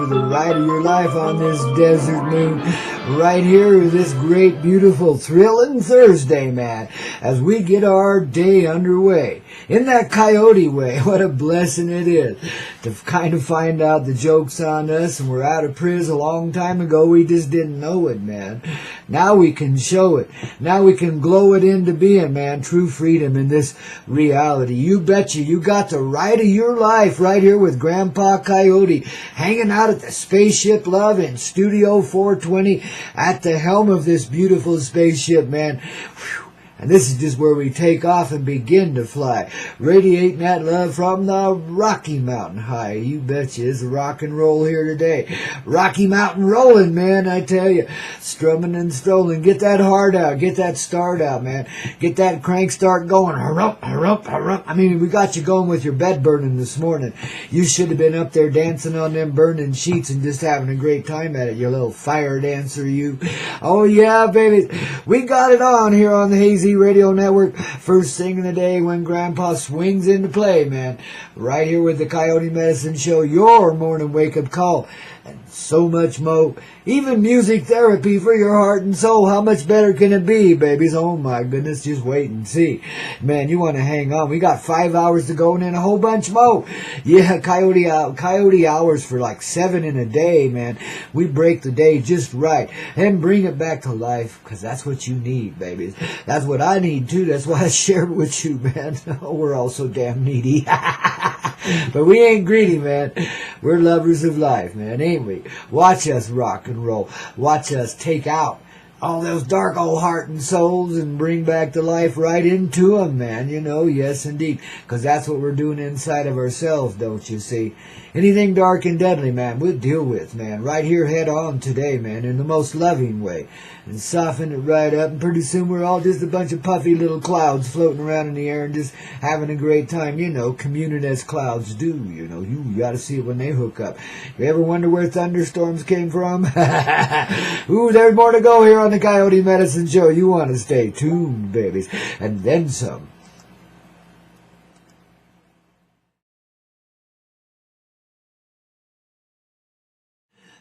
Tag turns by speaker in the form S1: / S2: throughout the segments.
S1: the ride of your life on this desert moon. Right here, this great, beautiful, thrilling Thursday, man, as we get our day underway. In that coyote way, what a blessing it is to kind of find out the joke's on us and we're out of prison a long time ago. We just didn't know it, man. Now we can show it. Now we can glow it into being, man, true freedom in this reality. You betcha you got the ride of your life right here with Grandpaw Koyote, hanging out at the Spaceship Love in Studio 420 at the helm of this beautiful spaceship, man. Whew. And this is just where we take off and begin to fly, radiating that love from the Rocky Mountain High. You betcha, it's rock and roll here today. Rocky Mountain rolling, man, I tell you. Strumming and strolling. Get that heart out. Get that start out, man. Get that crank start going. Hurrup, hurrup, hurrup. I mean, we got you going with your bed burning this morning. You should have been up there dancing on them burning sheets and just having a great time at it, you little fire dancer, you. Oh, yeah, baby. We got it on here on the Hazy Radio Network, first thing in the day when Grandpa swings into play, man. Right here with the Coyote Medicine Show, your morning wake-up call. And so much more. Even music therapy for your heart and soul. How much better can it be, babies? Oh, my goodness. Just wait and see. Man, you want to hang on. We got 5 hours to go and then a whole bunch more. Yeah, coyote hours for like 7 in a day, man. We break the day just right and bring it back to life because that's what you need, babies. That's what I need, too. That's why I share it with you, man. Oh, we're all so damn needy. But we ain't greedy, man. We're lovers of life, man, ain't we? Watch us rock and roll. Watch us take out all those dark old heart and souls and bring back the life right into them, man. You know, yes, indeed. Because that's what we're doing inside of ourselves, don't you see? Anything dark and deadly, man, we'll deal with, man. Right here, head on today, man, in the most loving way. And soften it right up. And pretty soon we're all just a bunch of puffy little clouds floating around in the air and just having a great time. You know, communing as clouds do. You know, you got to see it when they hook up. You ever wonder where thunderstorms came from? Ooh, there's more to go here on the Coyote Medicine Show. You want to stay tuned, babies. And then some.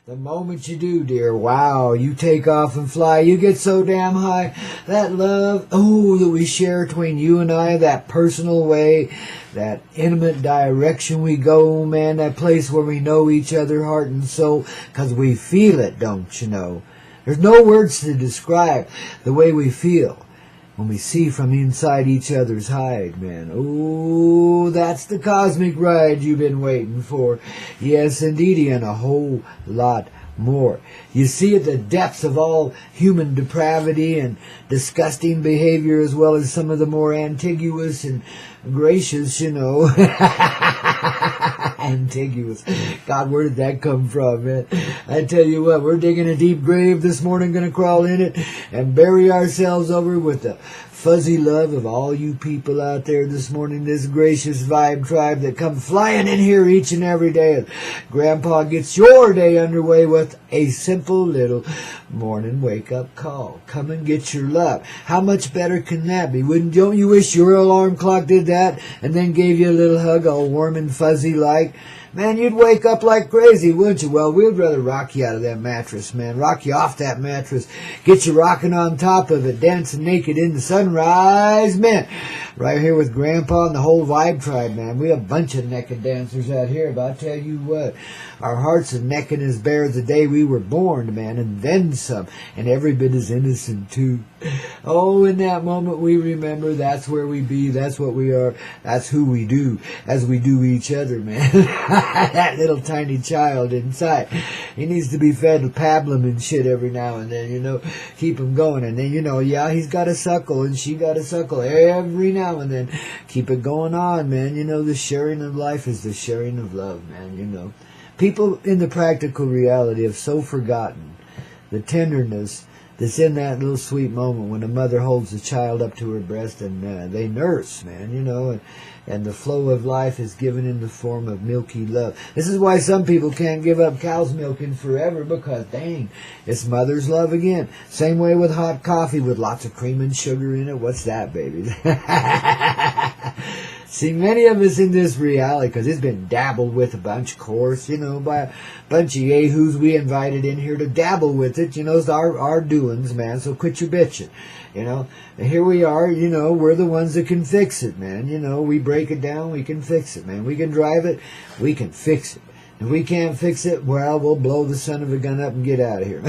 S1: The moment you do, dear, wow, you take off and fly, you get so damn high. That love, oh, that we share between you and I, that personal way, that intimate direction we go, man, that place where we know each other heart and soul, because we feel it, don't you know? There's no words to describe the way we feel when we see from inside each other's hide, man. Oh, that's the cosmic ride you've been waiting for. Yes, indeed, and a whole lot more. You see at the depths of all human depravity and disgusting behavior, as well as some of the more antiguous and gracious, you know. Antiguous. God, where did that come from, man? I tell you what, we're digging a deep grave this morning, gonna crawl in it and bury ourselves over with the fuzzy love of all you people out there this morning, this gracious vibe tribe that come flying in here each and every day. Grandpa gets your day underway with a simple little morning wake-up call. Come and get your love. How much better can that be? Don't you wish your alarm clock did that and then gave you a little hug all warm and fuzzy like? Man, you'd wake up like crazy, wouldn't you? Well, we'd rather rock you out of that mattress, man. Rock you off that mattress. Get you rocking on top of it, dancing naked in the sunrise, man. Right here with Grandpa and the whole vibe tribe, man. We have a bunch of naked dancers out here, but I tell you what, our hearts are naked as bare as the day we were born, man, and then some, and every bit as innocent, too. Oh, in that moment we remember that's where we be, that's what we are, that's who we do, as we do each other, man. That little tiny child inside, he needs to be fed pablum and shit every now and then, you know, keep him going, and then, you know, yeah, he's got to suckle, and she got to suckle every now and then, keep it going on, man, you know, the sharing of life is the sharing of love, man, you know. People in the practical reality have so forgotten the tenderness that's in that little sweet moment when a mother holds the child up to her breast and they nurse, man, you know, and the flow of life is given in the form of milky love. This is why some people can't give up cow's milking forever, because, dang, it's mother's love again. Same way with hot coffee with lots of cream and sugar in it. What's that, baby? See, many of us in this reality, because it's been dabbled with a bunch, of course, by a bunch of yahoos we invited in here to dabble with it. It's our doings, man, so quit your bitching. And here we are, we're the ones that can fix it, man. We break it down, we can fix it, man. We can drive it, we can fix it. If we can't fix it, well, we'll blow the son of a gun up and get out of here.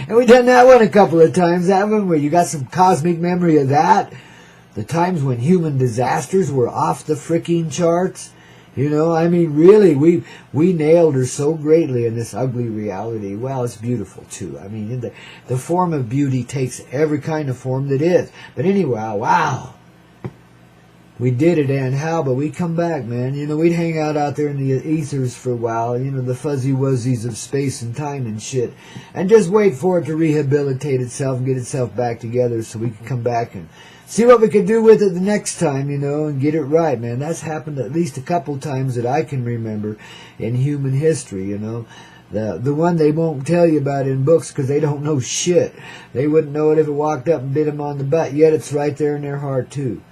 S1: And we've done that one a couple of times, haven't we? You got some cosmic memory of that? The times when human disasters were off the freaking charts? Really, we nailed her so greatly in this ugly reality. Well, it's beautiful, too. The form of beauty takes every kind of form that is. But anyway, wow. We did it, and how, but we'd come back, man. We'd hang out there in the ethers for a while, the fuzzy wuzzies of space and time and shit, and just wait for it to rehabilitate itself and get itself back together so we could come back and see what we could do with it the next time, and get it right, man. That's happened at least a couple times that I can remember in human history, The one they won't tell you about in books because they don't know shit. They wouldn't know it if it walked up and bit them on the butt, yet it's right there in their heart, too.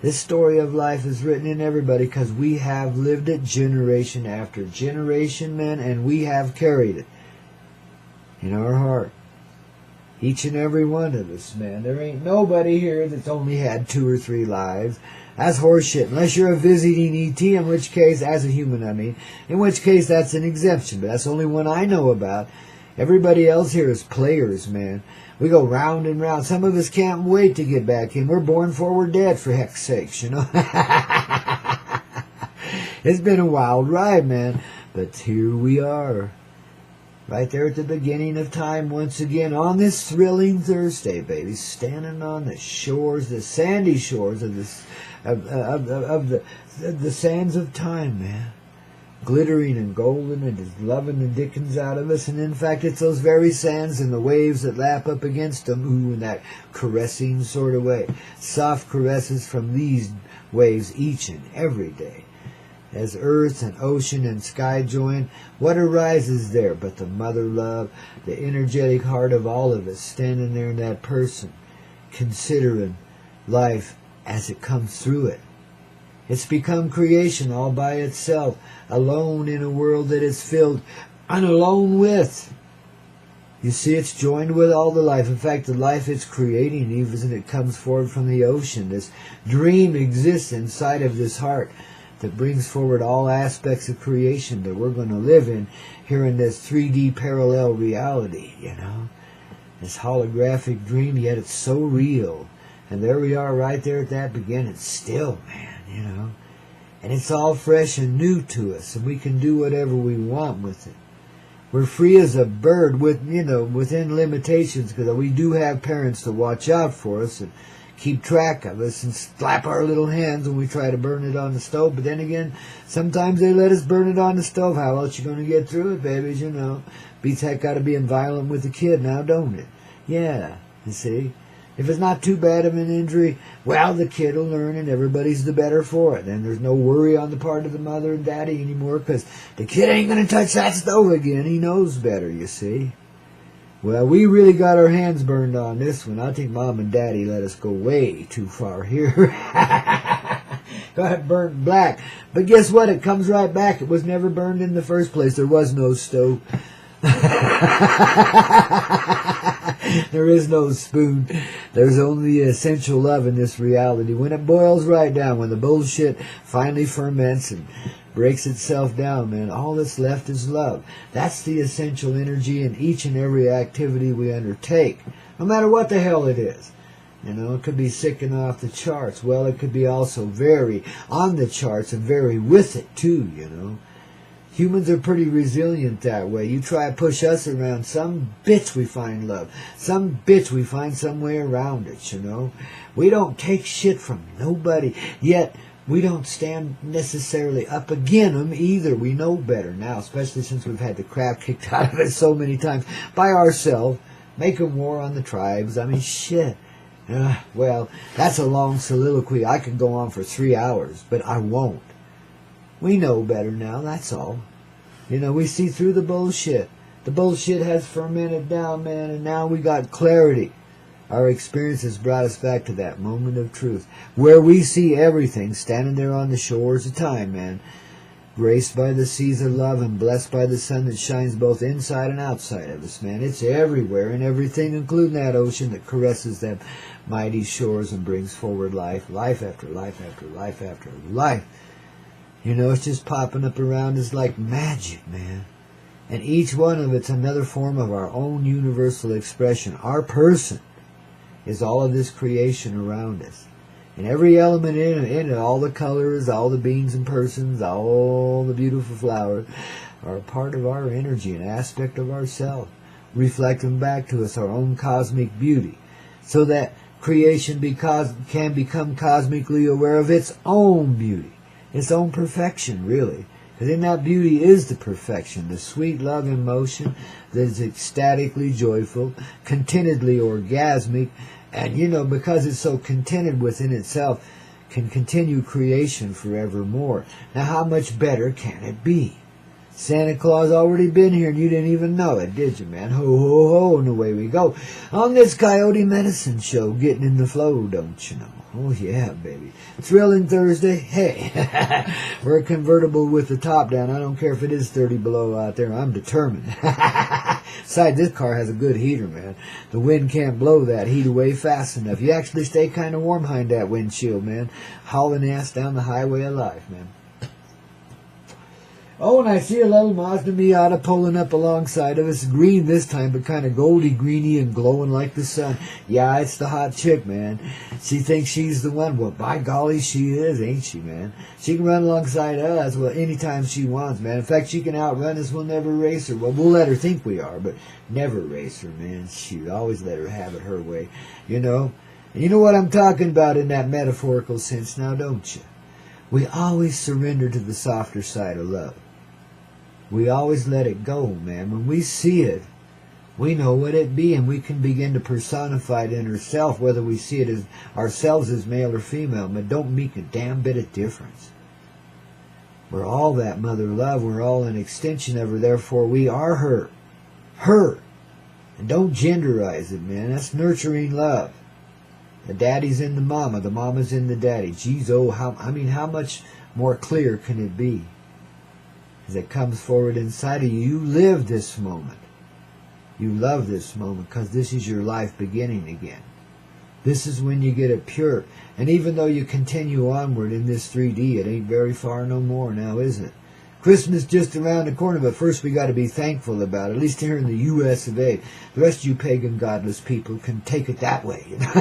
S1: This story of life is written in everybody because we have lived it generation after generation, man, and we have carried it in our heart. Each and every one of us, man. There ain't nobody here that's only had 2 or 3 lives. That's horseshit. Unless you're a visiting ET, in which case, as a human, in which case that's an exemption. But that's the only one I know about. Everybody else here is players, man. We go round and round. Some of us can't wait to get back in. We're born for we're dead, for heck's sakes, It's been a wild ride, man. But here we are. Right there at the beginning of time once again on this thrilling Thursday, baby. Standing on the shores, the sandy shores of the sands of time, man. Glittering and golden and just loving the dickens out of us. And in fact, it's those very sands and the waves that lap up against them, ooh, in that caressing sort of way. Soft caresses from these waves each and every day. As earth and ocean and sky join, what arises there but the mother love, the energetic heart of all of us standing there in that person, considering life as it comes through it. It's become creation all by itself, alone in a world that is filled and alone with. You see, it's joined with all the life. In fact, the life it's creating, even as it comes forward from the ocean. This dream exists inside of this heart that brings forward all aspects of creation that we're going to live in here in this 3D parallel reality, This holographic dream, yet it's so real. And there we are right there at that beginning still, man. And it's all fresh and new to us, and we can do whatever we want with it. We're free as a bird within limitations, because we do have parents to watch out for us and keep track of us and slap our little hands when we try to burn it on the stove. But then again, sometimes they let us burn it on the stove. How else you going to get through it, babies, Beats heck out of being violent with the kid now, don't it? Yeah, you see. If it's not too bad of an injury, well, the kid will learn and everybody's the better for it. And there's no worry on the part of the mother and daddy anymore because the kid ain't going to touch that stove again. He knows better, you see. Well, we really got our hands burned on this one. I think Mom and Daddy let us go way too far here. Got it burnt black. But guess what? It comes right back. It was never burned in the first place. There was no stove. There is no spoon. There's only essential love in this reality. When it boils right down, when the bullshit finally ferments and breaks itself down, man, all that's left is love. That's the essential energy in each and every activity we undertake, no matter what the hell it is. It could be sick and off the charts. Well, it could be also very on the charts and very with it, too, Humans are pretty resilient that way. You try to push us around, some bitch we find love. Some bitch we find some way around it, We don't take shit from nobody, yet we don't stand necessarily up against them either. We know better now, especially since we've had the crap kicked out of us so many times by ourselves, making war on the tribes. Shit. Well, that's a long soliloquy. I could go on for 3 hours, but I won't. We know better now, that's all. We see through the bullshit. The bullshit has fermented down, man, and now we got clarity. Our experience has brought us back to that moment of truth, where we see everything standing there on the shores of time, man. Graced by the seas of love and blessed by the sun that shines both inside and outside of us, man. It's everywhere and everything, including that ocean that caresses them mighty shores and brings forward life, life after life after life after life. You know, it's just popping up around us like magic, man. And each one of it's another form of our own universal expression. Our person is all of this creation around us. And every element in it, all the colors, all the beings and persons, all the beautiful flowers, are a part of our energy, an aspect of ourselves, reflecting back to us our own cosmic beauty, so that creation can become cosmically aware of its own beauty, its own perfection, really. Because in that beauty is the perfection, the sweet love in motion that is ecstatically joyful, contentedly orgasmic, and, you know, because it's so contented within itself, can continue creation forevermore. Now, how much better can it be? Santa Claus already been here, and you didn't even know it, did you, man? Ho, ho, ho, and away we go. On this Coyote Medicine Show, getting in the flow, don't you know? Oh, yeah, baby. Thrilling Thursday. Hey, we're a convertible with the top down. I don't care if it is 30 below out there. I'm determined. Besides, this car has a good heater, man. The wind can't blow that heat away fast enough. You actually stay kind of warm behind that windshield, man. Hauling ass down the highway of life, man. Oh, and I see a little Mazda Miata pulling up alongside of us. Green this time, but kind of goldy greeny and glowing like the sun. Yeah, it's the hot chick, man. She thinks she's the one. Well, by golly, she is, ain't she, man? She can run alongside us, well, anytime she wants, man. In fact, she can outrun us. We'll never race her. Well, we'll let her think we are, but never race her, man. Shoot, always let her have it her way, you know? And you know what I'm talking about in that metaphorical sense now, don't you? We always surrender to the softer side of love. We always let it go, man. When we see it, we know what it be, and we can begin to personify it in ourselves, whether we see it as ourselves as male or female. But don't make a damn bit of difference. We're all that mother love. We're all an extension of her. Therefore, we are her. Her. And don't genderize it, man. That's nurturing love. The daddy's in the mama's in the daddy. Geez, oh, how much more clear can it be? As it comes forward inside of you, you live this moment. You love this moment because this is your life beginning again. This is when you get it pure. And even though you continue onward in this 3D, it ain't very far no more now, is it? Christmas just around the corner, but first we got to be thankful about it, at least here in the U.S. of A. The rest of you pagan, godless people can take it that way. You know?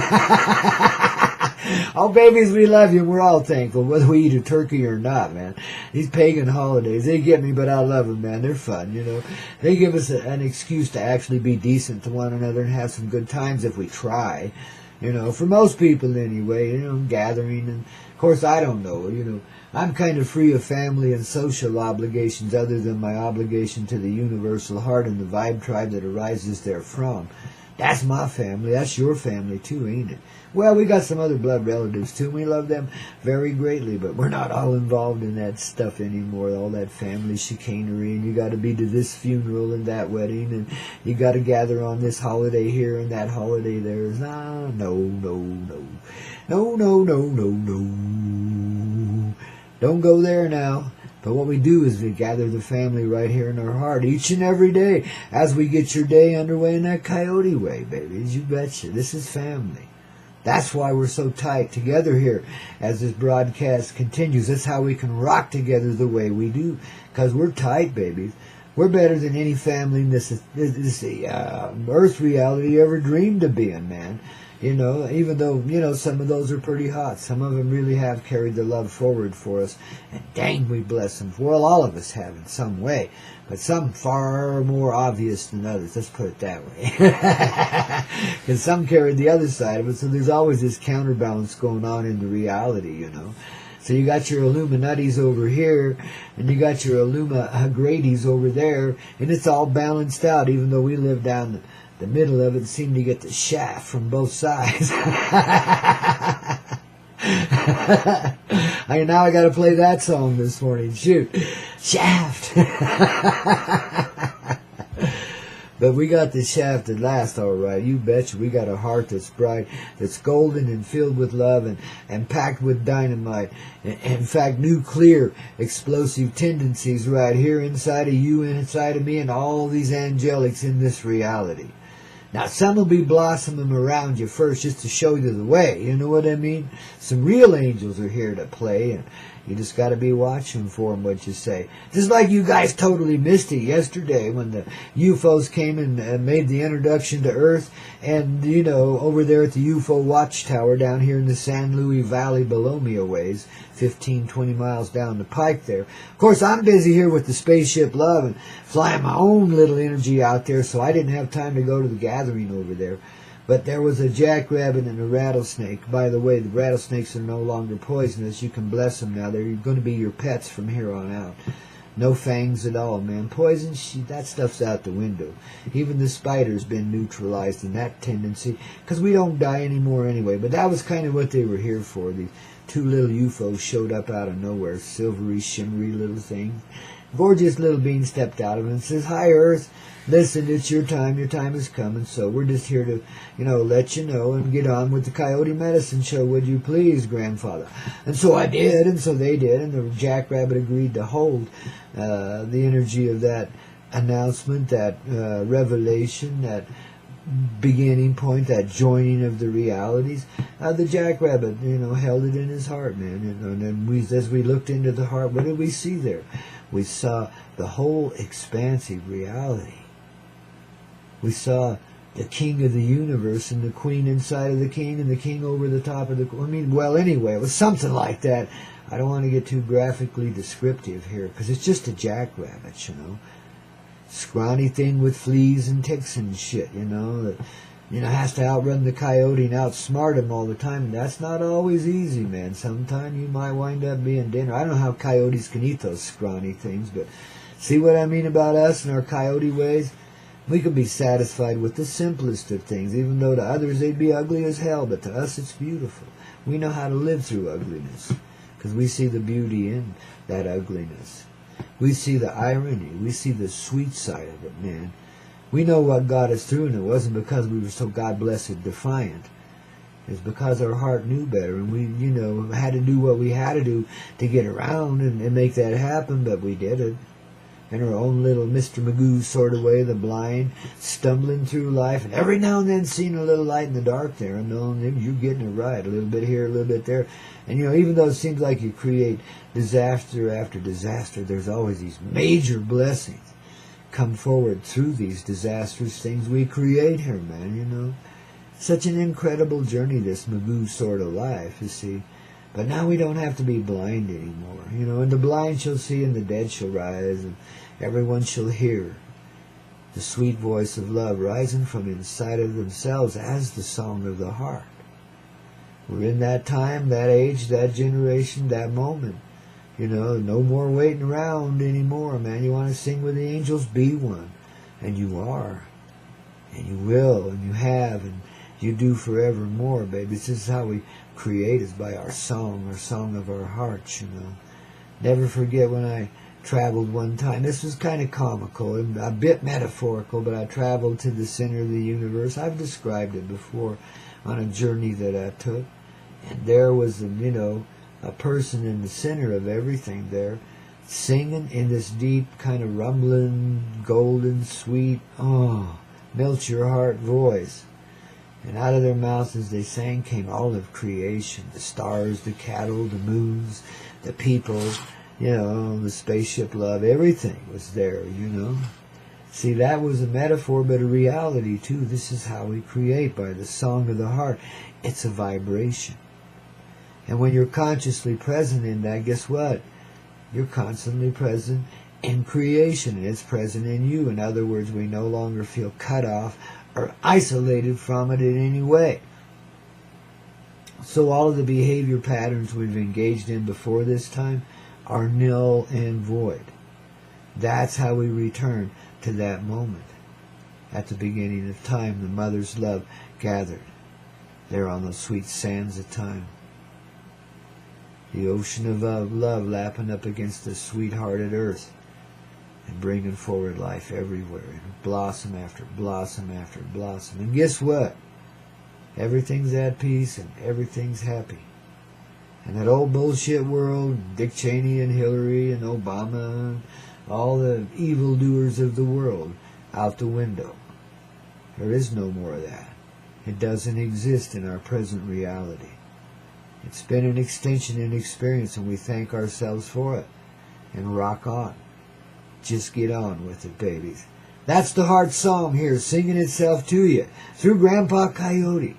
S1: Oh, babies, we love you, and we're all thankful, whether we eat a turkey or not, man. These pagan holidays, they get me, but I love them, man. They're fun, you know. They give us an excuse to actually be decent to one another and have some good times if we try. You know, for most people anyway, you know, gathering. And, of course, I don't know, you know. I'm kind of free of family and social obligations other than my obligation to the universal heart and the vibe tribe that arises therefrom. That's my family. That's your family, too, ain't it? Well, we got some other blood relatives, too. We love them very greatly, but we're not all involved in that stuff anymore, all that family chicanery, and you got to be to this funeral and that wedding, and you got to gather on this holiday here and that holiday there. No, no, no, no. No, no, no, no, no. Don't go there now. But what we do is we gather the family right here in our heart each and every day as we get your day underway in that coyote way, babies. You betcha. This is family. That's why we're so tight together here as this broadcast continues. That's how we can rock together the way we do, because we're tight, babies. We're better than any family in this earth reality ever dreamed of being, man. You know, even though, you know, some of those are pretty hot. Some of them really have carried the love forward for us. And dang, we bless them. Well, all of us have in some way. But some far more obvious than others. Let's put it that way. Because some carried the other side of it. So there's always this counterbalance going on in the reality, you know. So you got your Illuminatis over here, and you got your Gradies over there, and it's all balanced out, even though we live down the middle of it and seem to get the shaft from both sides. Now I got to play that song this morning. Shoot. Shaft. But we got the shaft at last, all right. You betcha. We got a heart that's bright, that's golden and filled with love and packed with dynamite. In fact, nuclear explosive tendencies right here inside of you, inside of me, and all these angelics in this reality. Now, some will be blossoming around you first just to show you the way. You know what I mean? Some real angels are here to play, and you just got to be watching for them, what you say. Just like you guys totally missed it yesterday when the UFOs came and made the introduction to Earth. And, you know, over there at the UFO watchtower down here in the San Luis Valley below me a ways, 15, 20 miles down the pike there. Of course, I'm busy here with the Spaceship Love and flying my own little energy out there, so I didn't have time to go to the gathering over there. But there was a jackrabbit and a rattlesnake. By the way, the rattlesnakes are no longer poisonous. You can bless them now. They're going to be your pets from here on out. No fangs at all, man. Poison, that stuff's out the window. Even the spider's been neutralized in that tendency, because we don't die anymore anyway. But that was kind of what they were here for. These two little UFOs showed up out of nowhere, silvery, shimmery little things. Gorgeous little being stepped out of it and says, "Hi, Earth. Listen, it's your time has come, and so we're just here to, let you know and get on with the Coyote Medicine Show, would you please, grandfather?" And so I did, and so they did, and the jackrabbit agreed to hold the energy of that announcement, that revelation, that beginning point, that joining of the realities. The jackrabbit, held it in his heart, man. And then as we looked into the heart, what did we see there? We saw the whole expansive reality. We saw the king of the universe and the queen inside of the king and the king over the top of the... anyway, it was something like that. I don't want to get too graphically descriptive here, because it's just a jackrabbit, Scrawny thing with fleas and ticks and shit, that has to outrun the coyote and outsmart him all the time. And that's not always easy, man. Sometime you might wind up being dinner. I don't know how coyotes can eat those scrawny things, but see what I mean about us and our coyote ways? We can be satisfied with the simplest of things, even though to others they'd be ugly as hell, but to us it's beautiful. We know how to live through ugliness, because we see the beauty in that ugliness. We see the irony. We see the sweet side of it, man. We know what got us through, and it wasn't because we were so God-blessed defiant. It's because our heart knew better, and we, had to do what we had to do to get around and make that happen, but we did it. In our own little Mr. Magoo sort of way, the blind, stumbling through life, and every now and then seeing a little light in the dark there, and knowing you're getting it right, a little bit here, a little bit there. And, even though it seems like you create disaster after disaster, there's always these major blessings come forward through these disastrous things we create here, man, Such an incredible journey, this Magoo sort of life, you see. But now we don't have to be blind anymore, and the blind shall see and the dead shall rise, and everyone shall hear the sweet voice of love rising from inside of themselves as the song of the heart. We're in that time, that age, that generation, that moment. No more waiting around anymore, man. You want to sing with the angels? Be one. And you are. And you will, and you have, and you do forevermore, baby. This is how we create, is by our song of our hearts, Never forget when I traveled one time. This was kind of comical and a bit metaphorical, but I traveled to the center of the universe. I've described it before on a journey that I took. And there was, a person in the center of everything there, singing in this deep kind of rumbling, golden, sweet, melt your heart voice. And out of their mouths as they sang came all of creation, the stars, the cattle, the moons, the people, the Spaceship Love, everything was there, See, that was a metaphor, but a reality too. This is how we create, by the song of the heart. It's a vibration. And when you're consciously present in that, guess what? You're constantly present in creation, and it's present in you. In other words, we no longer feel cut off or isolated from it in any way. So all of the behavior patterns we've engaged in before this time are null and void. That's how we return to that moment. At the beginning of time, the mother's love gathered there on those sweet sands of time. The ocean of love lapping up against the sweethearted earth. and bringing forward life everywhere, and blossom after blossom after blossom. And guess what? Everything's at peace and everything's happy. And that old bullshit world, Dick Cheney and Hillary and Obama and all the evildoers of the world, out the window. There is no more of that. It doesn't exist in our present reality. It's been an extension in experience, and we thank ourselves for it. And rock on. Just get on with it, babies. That's the heart song here, singing itself to you through Grandpa Coyote.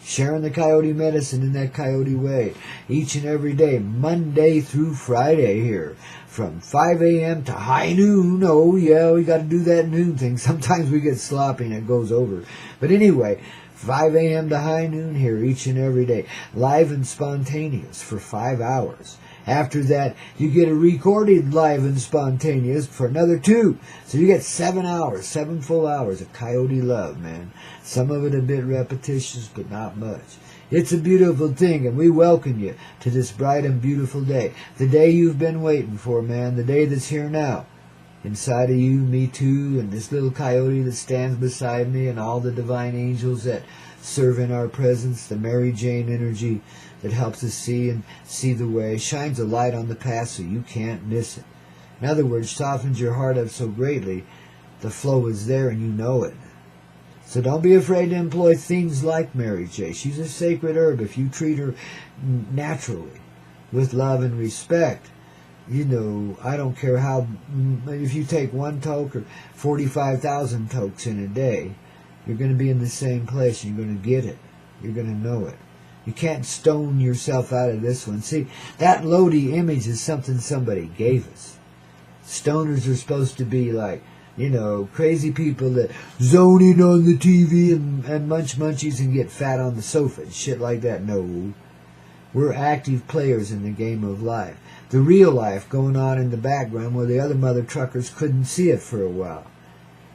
S1: Sharing the coyote medicine in that coyote way each and every day, Monday through Friday here, from 5 a.m. to high noon. Oh, yeah, we got to do that noon thing. Sometimes we get sloppy and it goes over. But anyway, 5 a.m. to high noon here each and every day, live and spontaneous for 5 hours. After that, you get a recorded live and spontaneous for another 2. So you get 7 hours, 7 full hours of coyote love, man. Some of it a bit repetitious, but not much. It's a beautiful thing, and we welcome you to this bright and beautiful day. The day you've been waiting for, man. The day that's here now. Inside of you, me too, and this little coyote that stands beside me, and all the divine angels that serve in our presence, the Mary Jane energy that helps us see and see the way, shines a light on the path so you can't miss it. In other words, softens your heart up so greatly, the flow is there and you know it. So don't be afraid to employ things like Mary J. She's a sacred herb if you treat her naturally, with love and respect. You know, I don't care how, if you take 1 toke or 45,000 tokes in a day, you're going to be in the same place. You're going to get it. You're going to know it. You can't stone yourself out of this one. See, that Lodi image is something somebody gave us. Stoners are supposed to be like, you know, crazy people that zone in on the TV and munch munchies and get fat on the sofa and shit like that. No. We're active players in the game of life. The real life going on in the background where the other mother truckers couldn't see it for a while.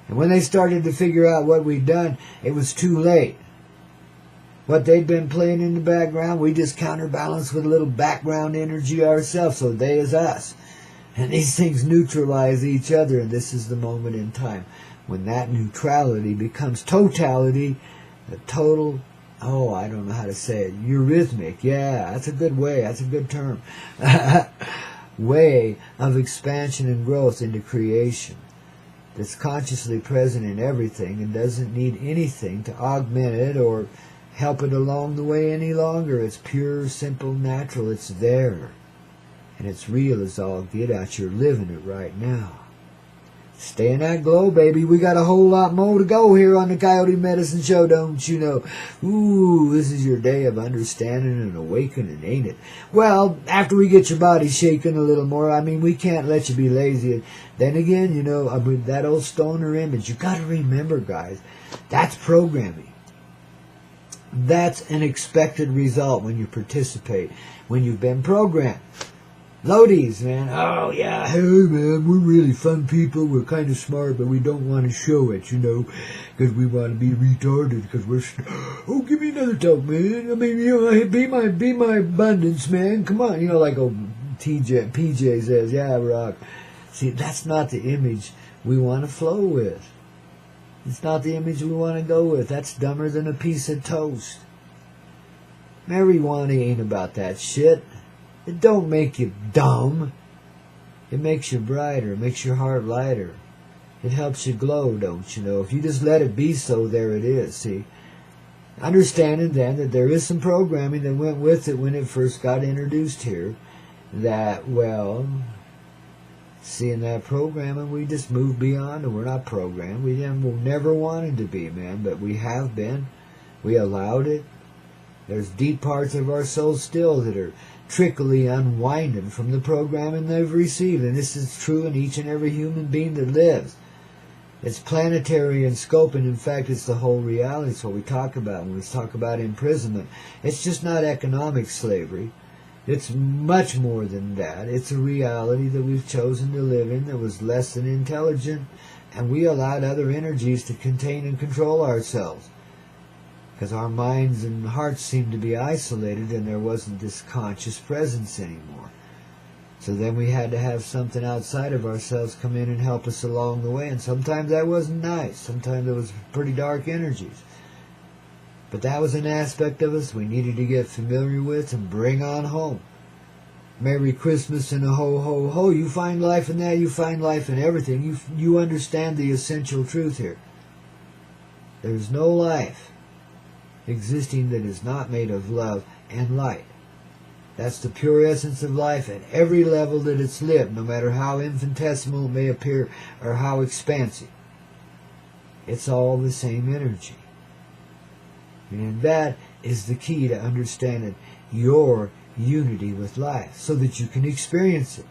S1: And when they started to figure out what we'd done, it was too late. What they'd been playing in the background, we just counterbalanced with a little background energy ourselves, so they is us. And these things neutralize each other, and this is the moment in time when that neutrality becomes totality, a total, oh, I don't know how to say it, eurythmic, yeah, that's a good way, that's a good term, way of expansion and growth into creation that's consciously present in everything and doesn't need anything to augment it or help it along the way any longer. It's pure, simple, natural. It's there. And it's real as all get out. You're living it right now. Stay in that glow, baby. We got a whole lot more to go here on the Coyote Medicine Show, don't you know? Ooh, this is your day of understanding and awakening, ain't it? Well, after we get your body shaking a little more, I mean, we can't let you be lazy. Then again, you know, with that old stoner image, you got to remember, guys, that's programming. That's an expected result when you participate, when you've been programmed. Lodies, man. Oh, yeah. Hey, man, we're really fun people. We're kind of smart, but we don't want to show it, you know, because we want to be retarded, because we're... Oh, give me another toke, man. I mean, you know, be my abundance, man. Come on. You know, like old PJ says, yeah, rock. See, that's not the image we want to flow with. It's not the image we want to go with. That's dumber than a piece of toast. Marijuana ain't about that shit. It don't make you dumb. It makes you brighter. It makes your heart lighter. It helps you glow, don't you know? If you just let it be so, there it is, see? Understanding then that there is some programming that went with it when it first got introduced here. That, well, seeing that programming, we just moved beyond and we're not programmed. We never wanted to be, man, but we have been. We allowed it. There's deep parts of our soul still that are trickily unwinding from the programming they've received, and this is true in each and every human being that lives. It's planetary in scope, and in fact it's the whole reality. It's what we talk about when we talk about imprisonment. It's just not economic slavery. It's much more than that. It's a reality that we've chosen to live in that was less than intelligent, and we allowed other energies to contain and control ourselves. Because our minds and hearts seemed to be isolated and there wasn't this conscious presence anymore. So then we had to have something outside of ourselves come in and help us along the way. And sometimes that wasn't nice. Sometimes it was pretty dark energies. But that was an aspect of us we needed to get familiar with and bring on home. Merry Christmas and a ho, ho, ho. You find life in that. You find life in everything. You understand the essential truth here. There's no life existing that is not made of love and light. That's the pure essence of life at every level that it's lived, no matter how infinitesimal it may appear or how expansive. It's all the same energy. And that is the key to understanding your unity with life, so that you can experience it.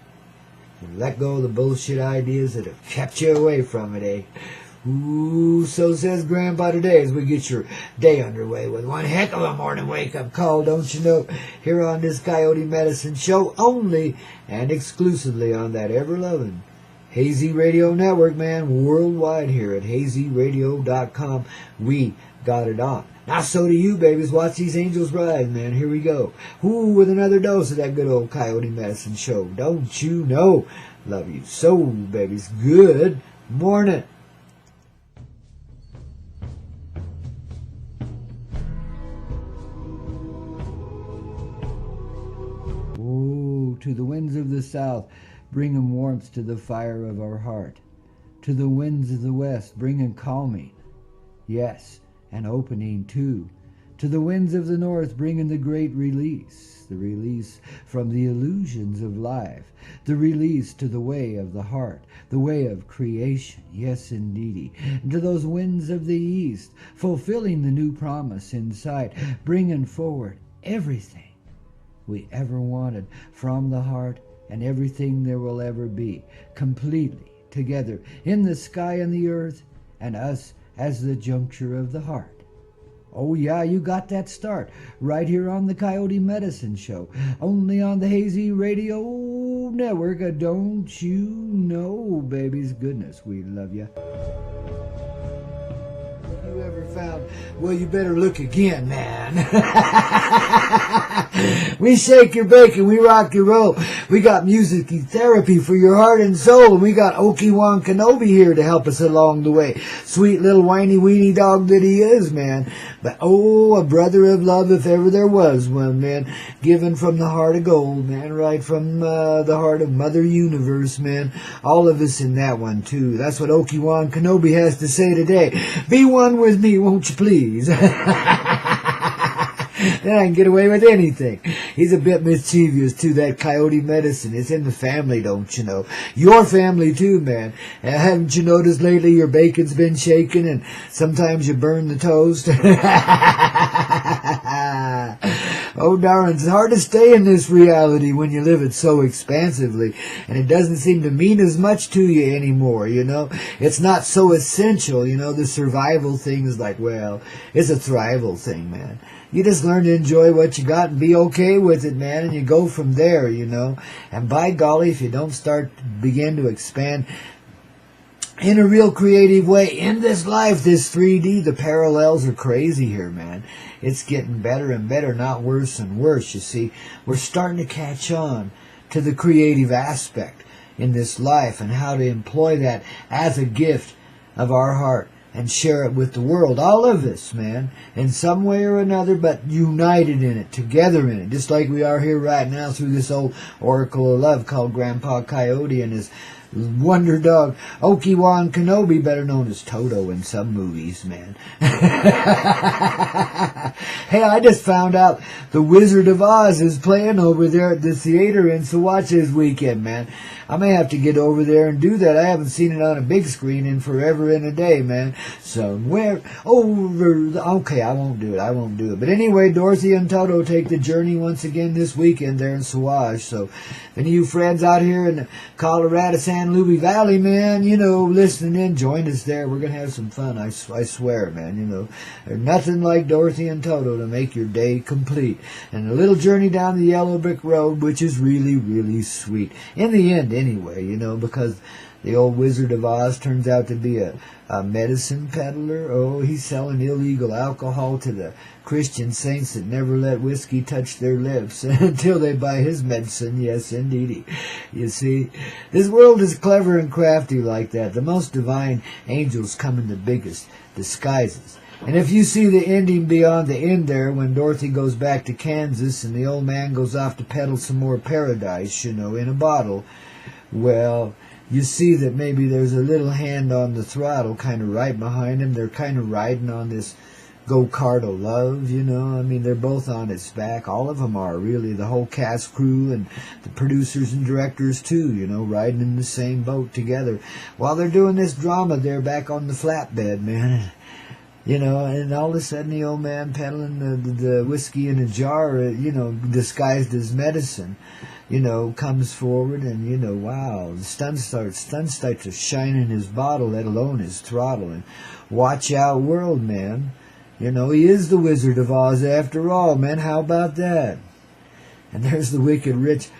S1: And let go of the bullshit ideas that have kept you away from it, eh? Ooh, so says Grandpa today as we get your day underway with one heck of a morning wake-up call, don't you know, here on this Coyote Medicine Show, only and exclusively on that ever-loving Hazy Radio Network, man, worldwide here at hazyradio.com. We got it on. Now so do you, babies. Watch these angels rise, man. Here we go. Ooh, with another dose of that good old Coyote Medicine Show. Don't you know? Love you so, babies. Good morning. To the winds of the south, bringing warmth to the fire of our heart. To the winds of the west, bringing calming. Yes, and opening too. To the winds of the north, bringing the great release. The release from the illusions of life. The release to the way of the heart. The way of creation. Yes, indeedy. And to those winds of the east, fulfilling the new promise inside. Bringing forward everything we ever wanted from the heart and everything there will ever be, completely together in the sky and the earth, and us as the juncture of the heart. Oh yeah, you got that start right here on the Coyote Medicine Show, only on the Hazy Radio Network. Don't you know, babies? Goodness, we love you. You ever found, well, you better look again, man. We shake your bacon, we rock your roll. We got music therapy for your heart and soul, and we got Obi-Wan Kenobi here to help us along the way. Sweet little whiny weenie dog that he is, man. But oh, a brother of love if ever there was one, man. Given from the heart of gold, man. Right from the heart of Mother Universe, man. All of us in that one, too. That's what Obi-Wan Kenobi has to say today. Be one with me, won't you please? Then I can get away with anything. He's a bit mischievous, too, that Coyote Medicine. It's in the family, don't you know? Your family, too, man. Haven't you noticed lately your bacon's been shaken and sometimes you burn the toast? Oh, darling, it's hard to stay in this reality when you live it so expansively, and it doesn't seem to mean as much to you anymore, you know? It's not so essential, you know? The survival thing is like, well, it's a thrival thing, man. You just learn to enjoy what you got and be okay with it, man, and you go from there, you know? And by golly, if you don't begin to expand in a real creative way in this life, this 3D, the parallels are crazy here, man. It's getting better and better, not worse and worse, you see. We're starting to catch on to the creative aspect in this life and how to employ that as a gift of our heart and share it with the world. All of us, man, in some way or another, but united in it, together in it, just like we are here right now through this old oracle of love called Grandpaw Koyote and his wonder dog, Obi-Wan Kenobi, better known as Toto in some movies, man. Hey, I just found out The Wizard of Oz is playing over there at the theater in Sawacha this weekend, man. I may have to get over there and do that. I haven't seen it on a big screen in forever and a day, man. Somewhere over okay, I won't do it. But anyway, Dorothy and Toto take the journey once again this weekend there in Sawacha. So if any of you friends out here in the Colorado San Luis Valley, man, you know, listening in, join us there. We're going to have some fun, I swear, man. You know, there's nothing like Dorothy and Toto to make your day complete. And a little journey down the yellow brick road, which is really, really sweet. In the end, anyway, you know, because The old Wizard of Oz turns out to be a medicine peddler. Oh, he's selling illegal alcohol to the Christian saints that never let whiskey touch their lips until they buy his medicine. Yes, indeedy. You see, this world is clever and crafty like that. The most divine angels come in the biggest disguises. And if you see the ending beyond the end there, when Dorothy goes back to Kansas and the old man goes off to peddle some more paradise, in a bottle, well, you see that maybe there's a little hand on the throttle kind of right behind him. They're kind of riding on this go-kart of love, I mean, they're both on its back. All of them are, really. The whole cast crew and the producers and directors, too, riding in the same boat together. While they're doing this drama, they're back on the flatbed, man. And all of a sudden the old man peddling the whiskey in a jar, disguised as medicine, comes forward and, wow, the sun starts to shine in his bottle, let alone his throttle. And watch out world, man. He is the Wizard of Oz after all, man. How about that? And there's the wicked rich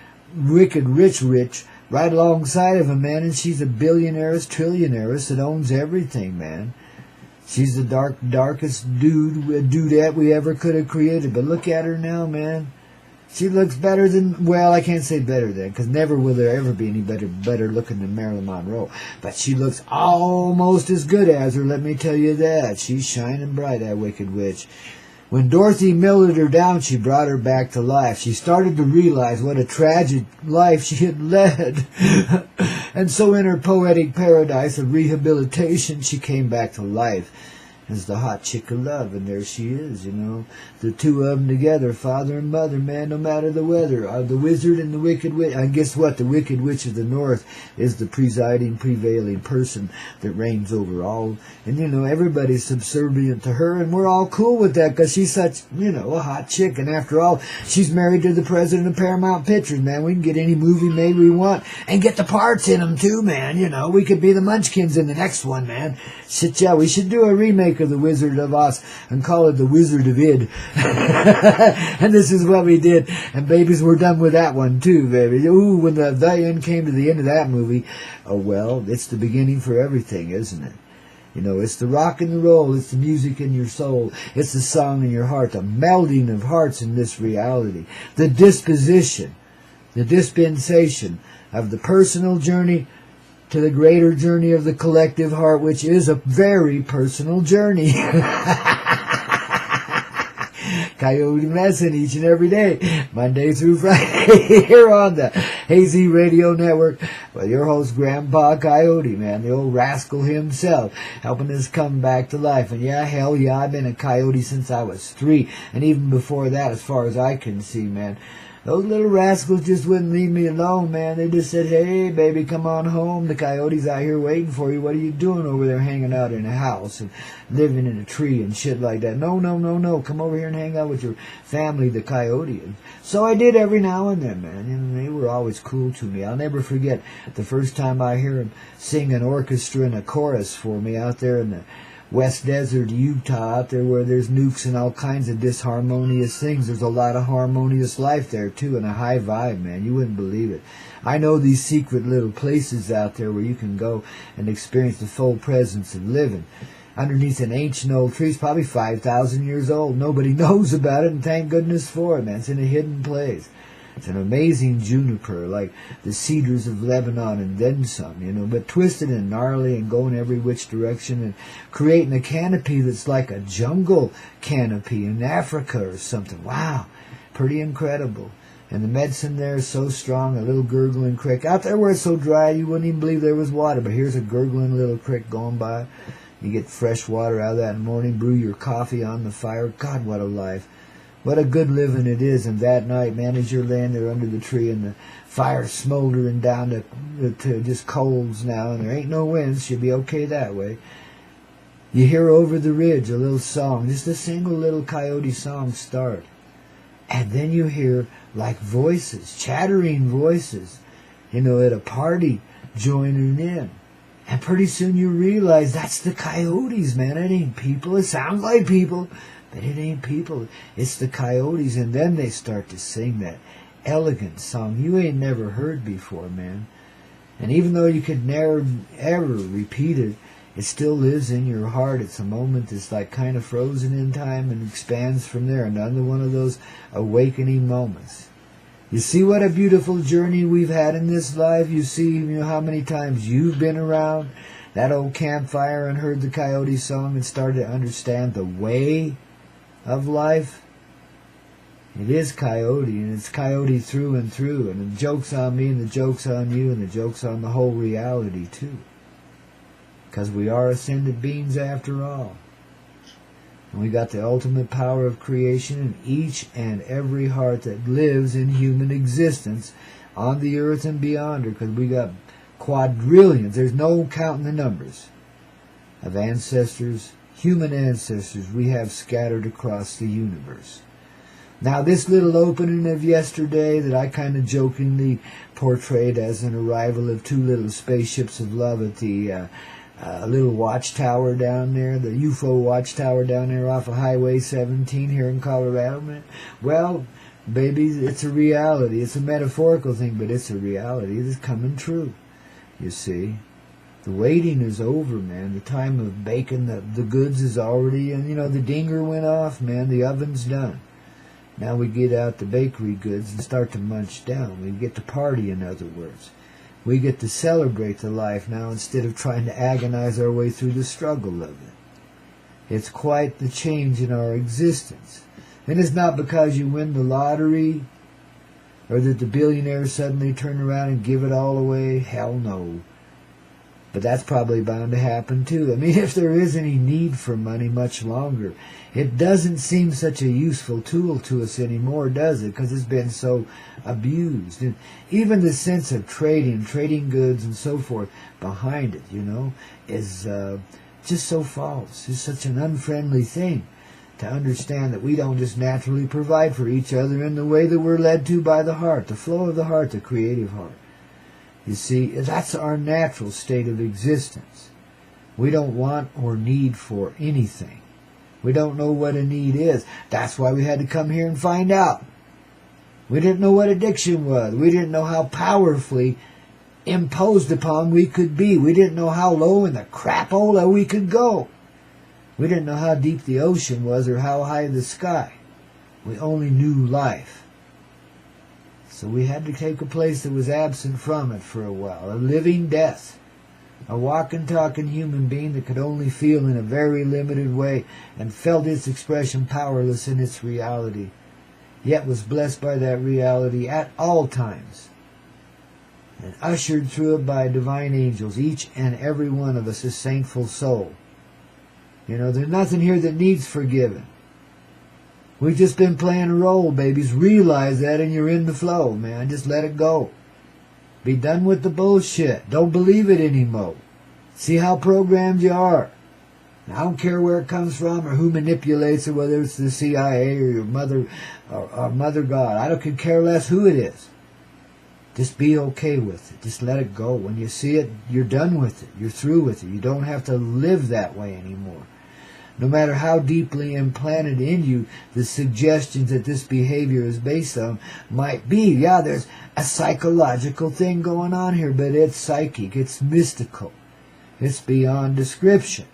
S1: right alongside of him, man. And she's a billionaireess, trillionairess that owns everything, man. She's the darkest dudette we ever could have created. But look at her now, man. She looks better than, well, I can't say better than, because never will there ever be any better looking than Marilyn Monroe. But she looks almost as good as her, let me tell you that. She's shining bright, that wicked witch. When Dorothy mellowed her down, she brought her back to life. She started to realize what a tragic life she had led. And so in her poetic paradise of rehabilitation, she came back to life as the hot chick of love. And there she is, the two of them together, father and mother, man, no matter the weather. The wizard and the wicked witch. And guess what? The wicked witch of the north is the prevailing person that reigns over all. And, everybody's subservient to her, and we're all cool with that because she's such, a hot chick. And after all, she's married to the president of Paramount Pictures, man. We can get any movie made we want and get the parts in them, too, man. We could be the Munchkins in the next one, man. Shit, yeah, we should do a remake of The Wizard of Oz and call it The Wizard of Id. And this is what we did. And babies, we're done with that one, too, baby. Ooh, when the end came to the end of that movie, oh, well, it's the beginning for everything, isn't it? It's the rock and the roll, it's the music in your soul, it's the song in your heart, the melding of hearts in this reality, the dispensation of the personal journey to the greater journey of the collective heart, which is a very personal journey. Coyote Messing each and every day, Monday through Friday, here on the Hazy Radio Network, with your host, Grandpaw Koyote, man, the old rascal himself, helping us come back to life. And yeah, hell yeah, I've been a coyote since I was 3, and even before that, as far as I can see, man. Those little rascals just wouldn't leave me alone, man. They just said, hey, baby, come on home. The coyote's out here waiting for you. What are you doing over there hanging out in a house and living in a tree and shit like that? No. Come over here and hang out with your family, the coyote. And so I did every now and then, man. And they were always cool to me. I'll never forget the first time I hear them sing an orchestra and a chorus for me out there in the West Desert, Utah, out there where there's nukes and all kinds of disharmonious things. There's a lot of harmonious life there, too, and a high vibe, man. You wouldn't believe it. I know these secret little places out there where you can go and experience the full presence of living. Underneath an ancient old tree, it's probably 5,000 years old. Nobody knows about it, and thank goodness for it, man. It's in a hidden place. It's an amazing juniper, like the cedars of Lebanon and then some, but twisted and gnarly and going every which direction and creating a canopy that's like a jungle canopy in Africa or something. Wow, pretty incredible. And the medicine there is so strong, a little gurgling creek. Out there where it's so dry, you wouldn't even believe there was water, but here's a gurgling little creek going by. You get fresh water out of that in the morning, brew your coffee on the fire. God, what a life. What a good living it is. And that night, man, as you're laying there under the tree and the fire's smoldering down to just coals now, and there ain't no wind, should be okay that way. You hear over the ridge a little song, just a single little coyote song start. And then you hear like voices, chattering voices, at a party joining in. And pretty soon you realize that's the coyotes, man. It ain't people. It sounds like people, but it ain't people. It's the coyotes. And then they start to sing that elegant song you ain't never heard before, man. And even though you could never, ever repeat it, it still lives in your heart. It's a moment that's like kind of frozen in time and expands from there. Another one of those awakening moments. You see what a beautiful journey we've had in this life? You see, how many times you've been around that old campfire and heard the coyote song and started to understand the way of life? It is coyote, and it's coyote through and through. And the joke's on me, and the joke's on you, and the joke's on the whole reality, too. Because we are ascended beings after all. And we got the ultimate power of creation in each and every heart that lives in human existence on the earth and beyond her. Because we got quadrillions, there's no counting the numbers, of ancestors, human ancestors we have scattered across the universe. Now, this little opening of yesterday that I kind of jokingly portrayed as an arrival of two little spaceships of love at the little watchtower down there, the UFO watchtower down there off of Highway 17 here in Colorado, man. Well, baby, it's a reality. It's a metaphorical thing, but it's a reality. It's coming true, you see. The waiting is over, man. The time of baking the goods is already, and the dinger went off, man. The oven's done. Now we get out the bakery goods and start to munch down. We get to party, in other words. We get to celebrate the life now instead of trying to agonize our way through the struggle of it. It's quite the change in our existence. And it's not because you win the lottery or that the billionaires suddenly turn around and give it all away. Hell no. But that's probably bound to happen too. I mean, if there is any need for money much longer, it doesn't seem such a useful tool to us anymore, does it? Because it's been so abused. And even the sense of trading goods and so forth behind it, is just so false. It's such an unfriendly thing to understand that we don't just naturally provide for each other in the way that we're led to by the heart, the flow of the heart, the creative heart. You see, that's our natural state of existence. We don't want or need for anything. We don't know what a need is. That's why we had to come here and find out. We didn't know what addiction was. We didn't know how powerfully imposed upon we could be. We didn't know how low in the crapola we could go. We didn't know how deep the ocean was or how high the sky. We only knew life. So we had to take a place that was absent from it for a while, a living death, a walking, talking human being that could only feel in a very limited way and felt its expression powerless in its reality, yet was blessed by that reality at all times and ushered through it by divine angels, each and every one of us a saintful soul. There's nothing here that needs forgiving. We've just been playing a role, babies. Realize that and you're in the flow, man. Just let it go. Be done with the bullshit. Don't believe it anymore. See how programmed you are. I don't care where it comes from or who manipulates it, whether it's the CIA or your mother or Mother God. I could care less who it is. Just be okay with it. Just let it go. When you see it, you're done with it. You're through with it. You don't have to live that way anymore. No matter how deeply implanted in you the suggestions that this behavior is based on might be. Yeah, there's a psychological thing going on here, but it's psychic, it's mystical, it's beyond description.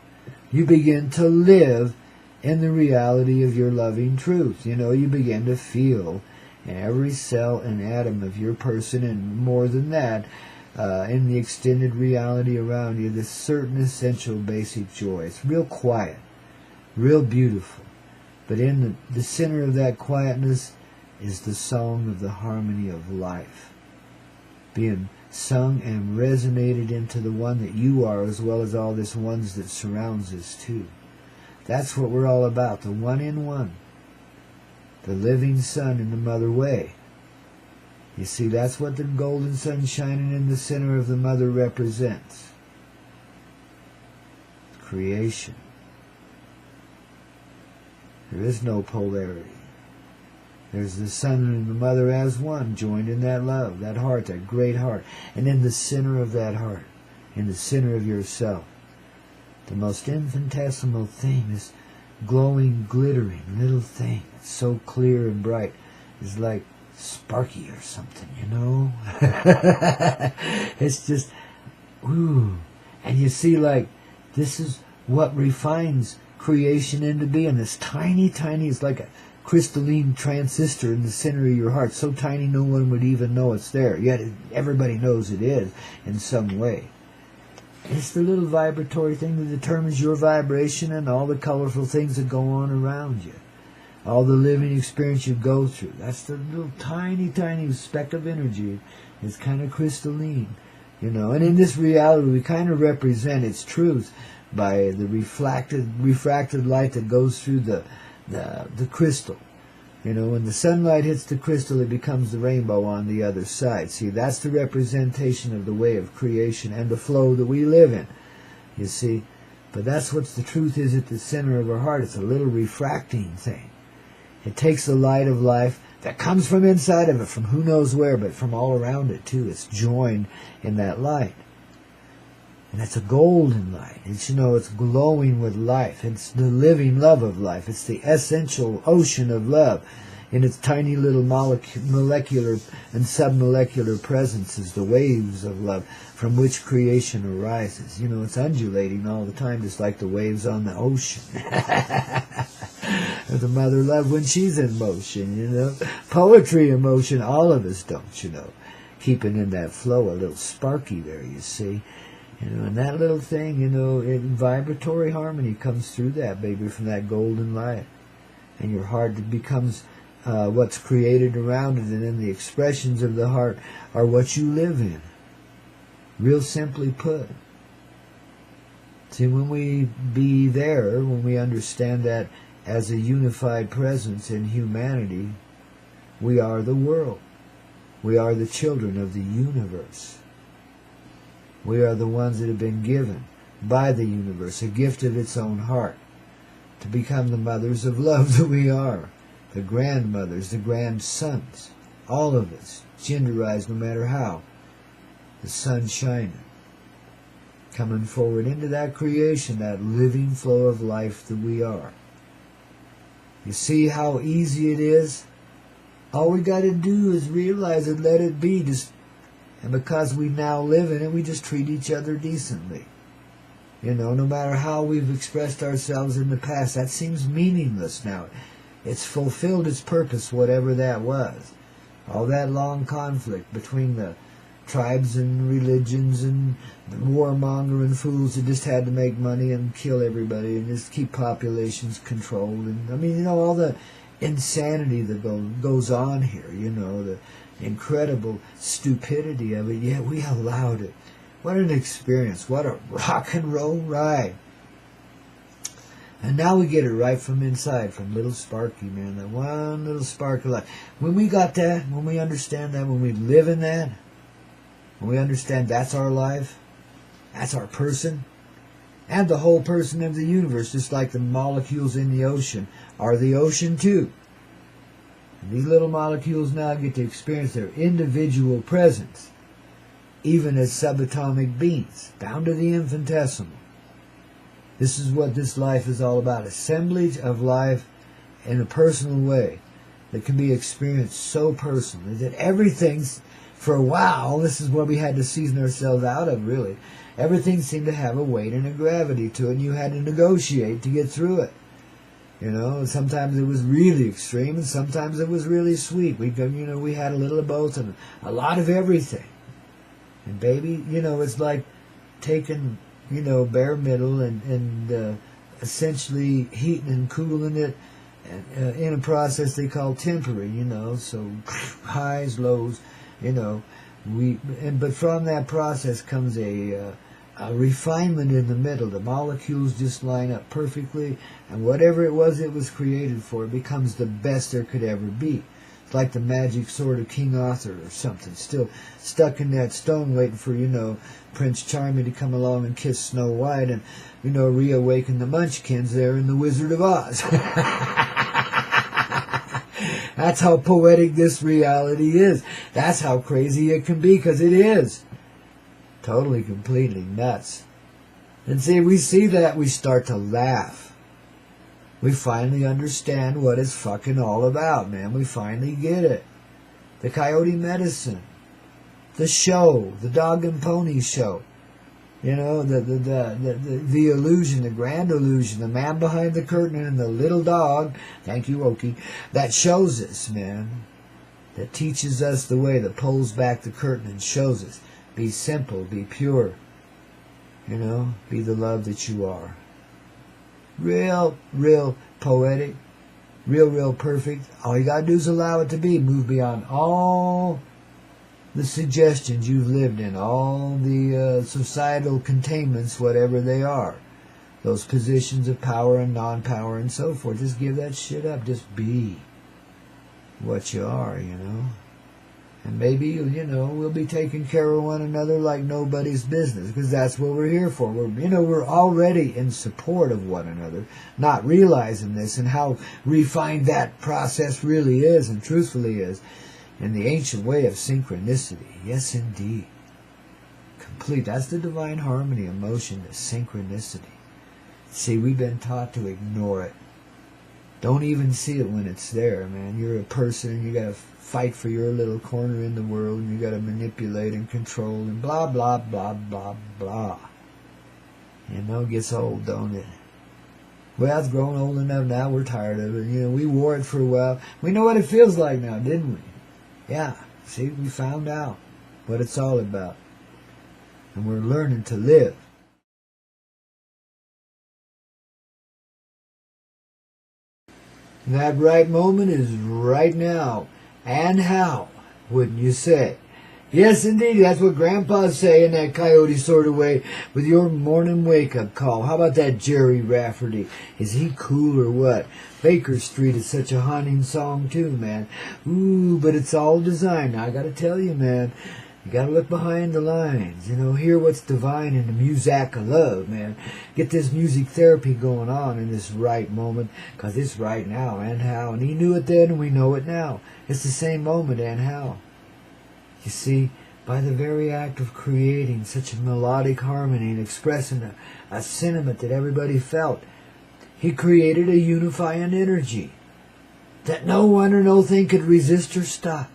S1: You begin to live in the reality of your loving truth. You begin to feel in every cell and atom of your person, and more than that, in the extended reality around you, this certain essential basic joy. It's real quiet. Real beautiful. But in the center of that quietness is the song of the harmony of life, being sung and resonated into the one that you are, as well as all this ones that surrounds us too. That's what we're all about, the one in one, the living sun in the mother way. You see, that's what the golden sun shining in the center of the mother represents. Creation. There is no polarity. There's the sun and the mother as one, joined in that love, that heart, that great heart. And in the center of that heart, in the center of yourself, the most infinitesimal thing, this glowing, glittering little thing, it's so clear and bright, is like sparky or something, you know? It's just, ooh. And you see, like, this is what refines creation into being. This tiny, it's like a crystalline transistor in the center of your heart. So tiny no one would even know it's there. Yet everybody knows it is in some way. It's the little vibratory thing that determines your vibration and all the colorful things that go on around you. All the living experience you go through. That's the little tiny speck of energy. It's kind of crystalline, you know. And in this reality, we kind of represent its truth by the refracted light that goes through the crystal. You know, when the sunlight hits the crystal, it becomes the rainbow on the other side. See, that's the representation of the way of creation and the flow that we live in, you see. But that's what the truth is at the center of our heart. It's a little refracting thing. It takes the light of life that comes from inside of it, from who knows where, but from all around it too. It's joined in that light. And it's a golden light. It's, you know, it's glowing with life. It's the living love of life. It's the essential ocean of love. In its tiny little molecular and submolecular presences, the waves of love from which creation arises. You know, it's undulating all the time, just like the waves on the ocean. The mother love when she's in motion, you know. Poetry in motion, all of us don't, you know. Keeping in that flow, a little sparky there, you see. You know, and that little thing, you know, vibratory harmony comes through that, baby, from that golden light. And your heart becomes what's created around it, and then the expressions of the heart are what you live in. Real simply put. See, when we be there, when we understand that as a unified presence in humanity, we are the world. We are the children of the universe. We are the ones that have been given by the universe, a gift of its own heart, to become the mothers of love that we are, the grandmothers, the grandsons, all of us, genderized no matter how, the sun shining, coming forward into that creation, that living flow of life that we are. You see how easy it is? All we got to do is realize it, let it be, and because we now live in it, we just treat each other decently. You know, no matter how we've expressed ourselves in the past, that seems meaningless now. It's fulfilled its purpose, whatever that was. All that long conflict between the tribes and religions and the warmongering fools that just had to make money and kill everybody and just keep populations controlled. And I mean, you know, all the insanity that goes on here, you know, the incredible stupidity of it, yet we allowed it. What an experience. What a rock and roll ride. And now we get it right from inside, from little Sparky, man, that one little spark of life. When we got that, when we understand that, when we live in that, when we understand that's our life, that's our person, and the whole person of the universe, just like the molecules in the ocean are the ocean too. And these little molecules now get to experience their individual presence, even as subatomic beings, down to the infinitesimal. This is what this life is all about, assemblage of life in a personal way that can be experienced so personally that everything's, for a while, this is what we had to season ourselves out of, really. Everything seemed to have a weight and a gravity to it, and you had to negotiate to get through it. You know, sometimes it was really extreme, and sometimes it was really sweet. We had a little of both and a lot of everything. And baby, you know, it's like taking, you know, bare middle and essentially heating and cooling it in a process they call tempering, you know, so highs, lows, you know. But from that process comes a refinement in the middle. The molecules just line up perfectly, and whatever it was created for becomes the best there could ever be. It's like the magic sword of King Arthur or something, still stuck in that stone waiting for, you know, Prince Charming to come along and kiss Snow White and, you know, reawaken the Munchkins there in The Wizard of Oz. That's how poetic this reality is. That's how crazy it can be, because it is. Totally, completely nuts. And see, we see that, we start to laugh. We finally understand what it's fucking all about, man. We finally get it. the Coyote Medicine, the show, the Dog and Pony show. You know, the illusion, the grand illusion, the man behind the curtain and the little dog, thank you, Okie, that shows us, man, that teaches us the way, that pulls back the curtain and shows us. Be simple, be pure, you know, be the love that you are. Real poetic, real perfect. All you gotta do is allow it to be. Move beyond all the suggestions you've lived in, all the societal containments, whatever they are, those positions of power and non-power and so forth. Just give that shit up. Just be what you are, you know. And maybe, you know, we'll be taking care of one another like nobody's business, because that's what we're here for. We're already in support of one another, not realizing this and how refined that process really is and truthfully is. In the ancient way of synchronicity. Yes, indeed. Complete. That's the divine harmony of motion, the synchronicity. See, we've been taught to ignore it. Don't even see it when it's there, man. You're a person, you gotta fight for your little corner in the world, and you gotta manipulate and control and blah, blah, blah, blah, blah. You know, it gets old, don't it? Well, it's grown old enough now, we're tired of it. You know, we wore it for a while. We know what it feels like now, didn't we? Yeah, see, we found out what it's all about. And we're learning to live. That right moment is right now. And how, wouldn't you say? Yes, indeed, that's what Grandpa's saying in that coyote sort of way with your morning wake-up call. How about that Jerry Rafferty? Is he cool or what? Baker Street is such a haunting song too, man. Ooh, but it's all designed. Now, I gotta tell you, man, you gotta look behind the lines. You know, hear what's divine in the music of love, man. Get this music therapy going on in this right moment, because it's right now, and how. And he knew it then, and we know it now. It's the same moment, and how. You see, by the very act of creating such a melodic harmony and expressing a sentiment that everybody felt, he created a unifying energy that no one or no thing could resist or stop.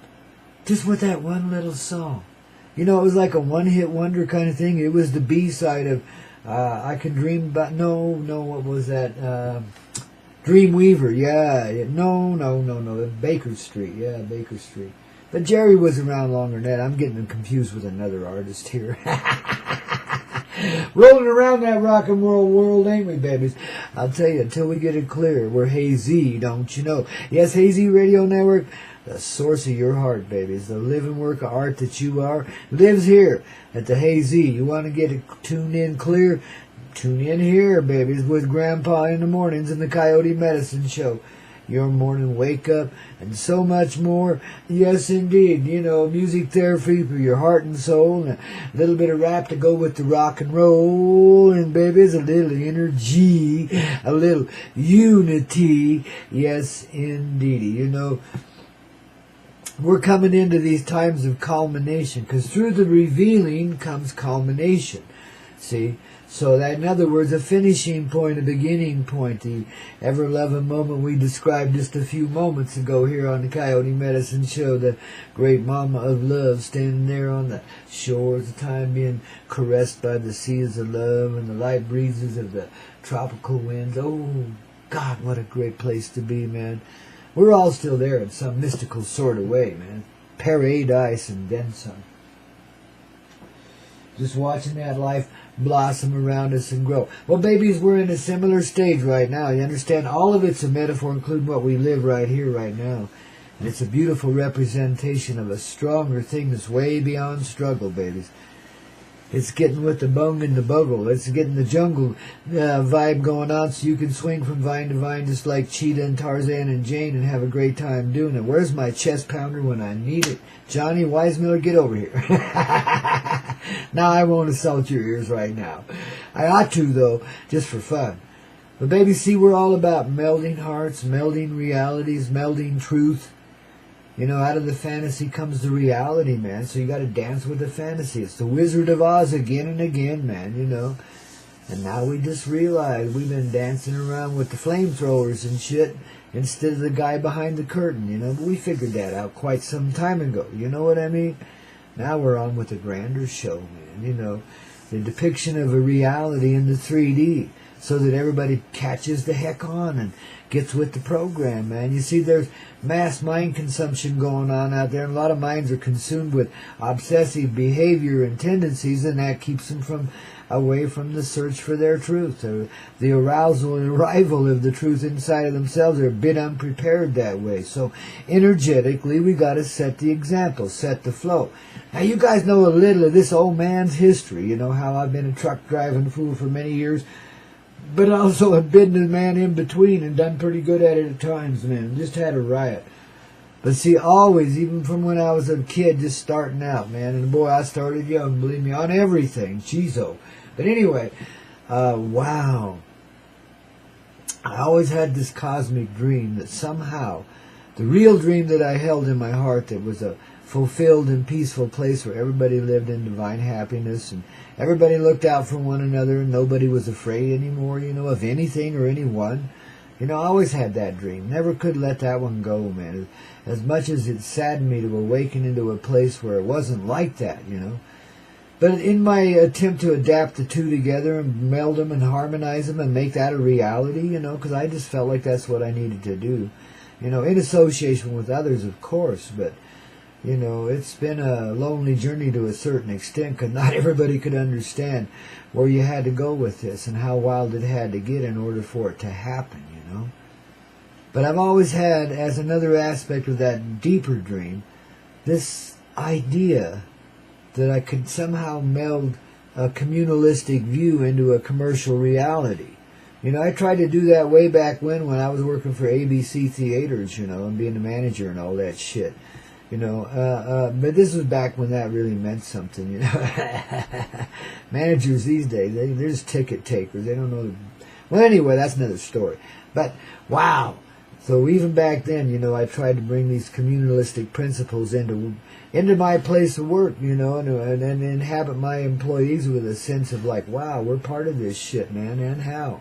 S1: Just with that one little song. You know, it was like a one-hit wonder kind of thing. It was the B-side of I Can Dream About... No, what was that? Dreamweaver, yeah. No. Baker Street, yeah, Baker Street. But Jerry was around longer than that. I'm getting him confused with another artist here. Rolling around that rock and roll world, ain't we, babies? I'll tell you, until we get it clear, we're Hazy, don't you know? Yes, Hazy Radio Network, the source of your heart, babies. The living work of art that you are lives here at the Hazy. You want to get it tuned in clear? Tune in here, babies, with Grandpa in the mornings in the Coyote Medicine Show. Your morning wake up, and so much more. Yes, indeed. You know, music therapy for your heart and soul, and a little bit of rap to go with the rock and roll, and babies, a little energy, a little unity. Yes, indeed. You know, we're coming into these times of culmination, because through the revealing comes culmination. See? So that, in other words, a finishing point, a beginning point, the ever-loving moment we described just a few moments ago here on the Coyote Medicine Show, the great mama of love standing there on the shores of time being caressed by the seas of love and the light breezes of the tropical winds. Oh, God, what a great place to be, man. We're all still there in some mystical sort of way, man. Paradise and then some. Just watching that life blossom around us and grow. Well, babies, we're in a similar stage right now. You understand? All of it's a metaphor, including what we live right here, right now. And it's a beautiful representation of a stronger thing that's way beyond struggle, babies. It's getting with the bung and the bugle. It's getting the jungle vibe going on so you can swing from vine to vine just like Cheetah and Tarzan and Jane and have a great time doing it. Where's my chest pounder when I need it? Johnny Weissmiller, get over here. Now, I won't assault your ears right now. I ought to, though, just for fun. But, baby, see, we're all about melding hearts, melding realities, melding truth. You know, out of the fantasy comes the reality, man. So you got to dance with the fantasy. It's the Wizard of Oz again and again, man, you know. And now we just realize we've been dancing around with the flamethrowers and shit instead of the guy behind the curtain, you know. But we figured that out quite some time ago, you know what I mean? Now we're on with a grander show, man, you know. The depiction of a reality in the 3D so that everybody catches the heck on and gets with the program, man. You see, there's mass mind consumption going on out there, and a lot of minds are consumed with obsessive behavior and tendencies, and that keeps them from away from the search for their truth, or the arousal and arrival of the truth inside of themselves. They're a bit unprepared that way. So energetically, we got to set the example, set the flow. Now, you guys know a little of this old man's history. You know how I've been a truck driving fool for many years, but also a businessman in between, and done pretty good at it at times, man. Just had a riot. But see, always, even from when I was a kid, just starting out, man. And boy, I started young, believe me, on everything. Jeez-o. But anyway, wow. I always had this cosmic dream that somehow, the real dream that I held in my heart, that was a fulfilled and peaceful place where everybody lived in divine happiness and everybody looked out for one another and nobody was afraid anymore, you know, of anything or anyone. You know, I always had that dream. Never could let that one go, man. As much as it saddened me to awaken into a place where it wasn't like that, you know. But in my attempt to adapt the two together and meld them and harmonize them and make that a reality, you know, because I just felt like that's what I needed to do. You know, in association with others, of course, but, you know, it's been a lonely journey to a certain extent because not everybody could understand where you had to go with this and how wild it had to get in order for it to happen, you know. But I've always had, as another aspect of that deeper dream, this idea that I could somehow meld a communalistic view into a commercial reality. You know, I tried to do that way back when I was working for ABC Theaters, you know, and being a manager and all that shit. You know, but this was back when that really meant something, you know. Managers these days, they're just ticket takers. They don't know. Well, anyway, that's another story. But, wow. So even back then, you know, I tried to bring these communalistic principles into my place of work, you know, and inhabit my employees with a sense of like, wow, we're part of this shit, man, and how.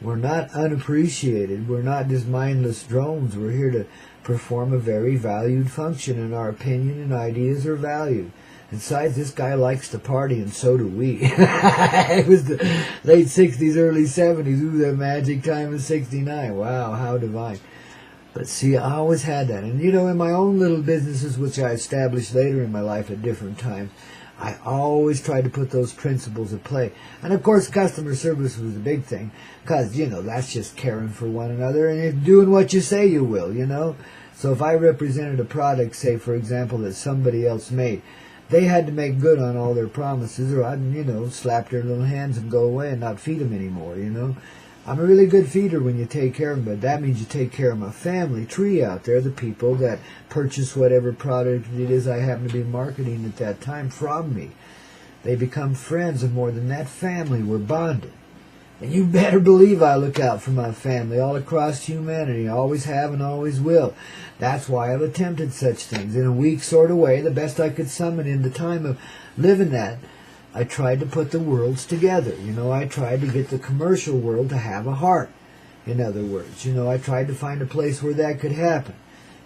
S1: We're not unappreciated. We're not just mindless drones. We're here to perform a very valued function, and our opinion and ideas are valued. Besides, this guy likes to party, and so do we. It was the late 60s, early 70s. Ooh, the magic time of 69. Wow, how divine. But see, I always had that. And, you know, in my own little businesses, which I established later in my life at different times, I always tried to put those principles at play. And, of course, customer service was a big thing because, you know, that's just caring for one another and you're doing what you say you will, you know. So if I represented a product, say, for example, that somebody else made, they had to make good on all their promises or I'd, you know, slap their little hands and go away and not feed them anymore, you know. I'm a really good feeder when you take care of them, but that means you take care of my family tree out there, the people that purchase whatever product it is I happen to be marketing at that time from me. They become friends, and more than that, family. We're bonded. And you better believe I look out for my family all across humanity. I always have and always will. That's why I've attempted such things. In a weak sort of way, the best I could summon in the time of living that, I tried to put the worlds together. You know, I tried to get the commercial world to have a heart. In other words, you know, I tried to find a place where that could happen.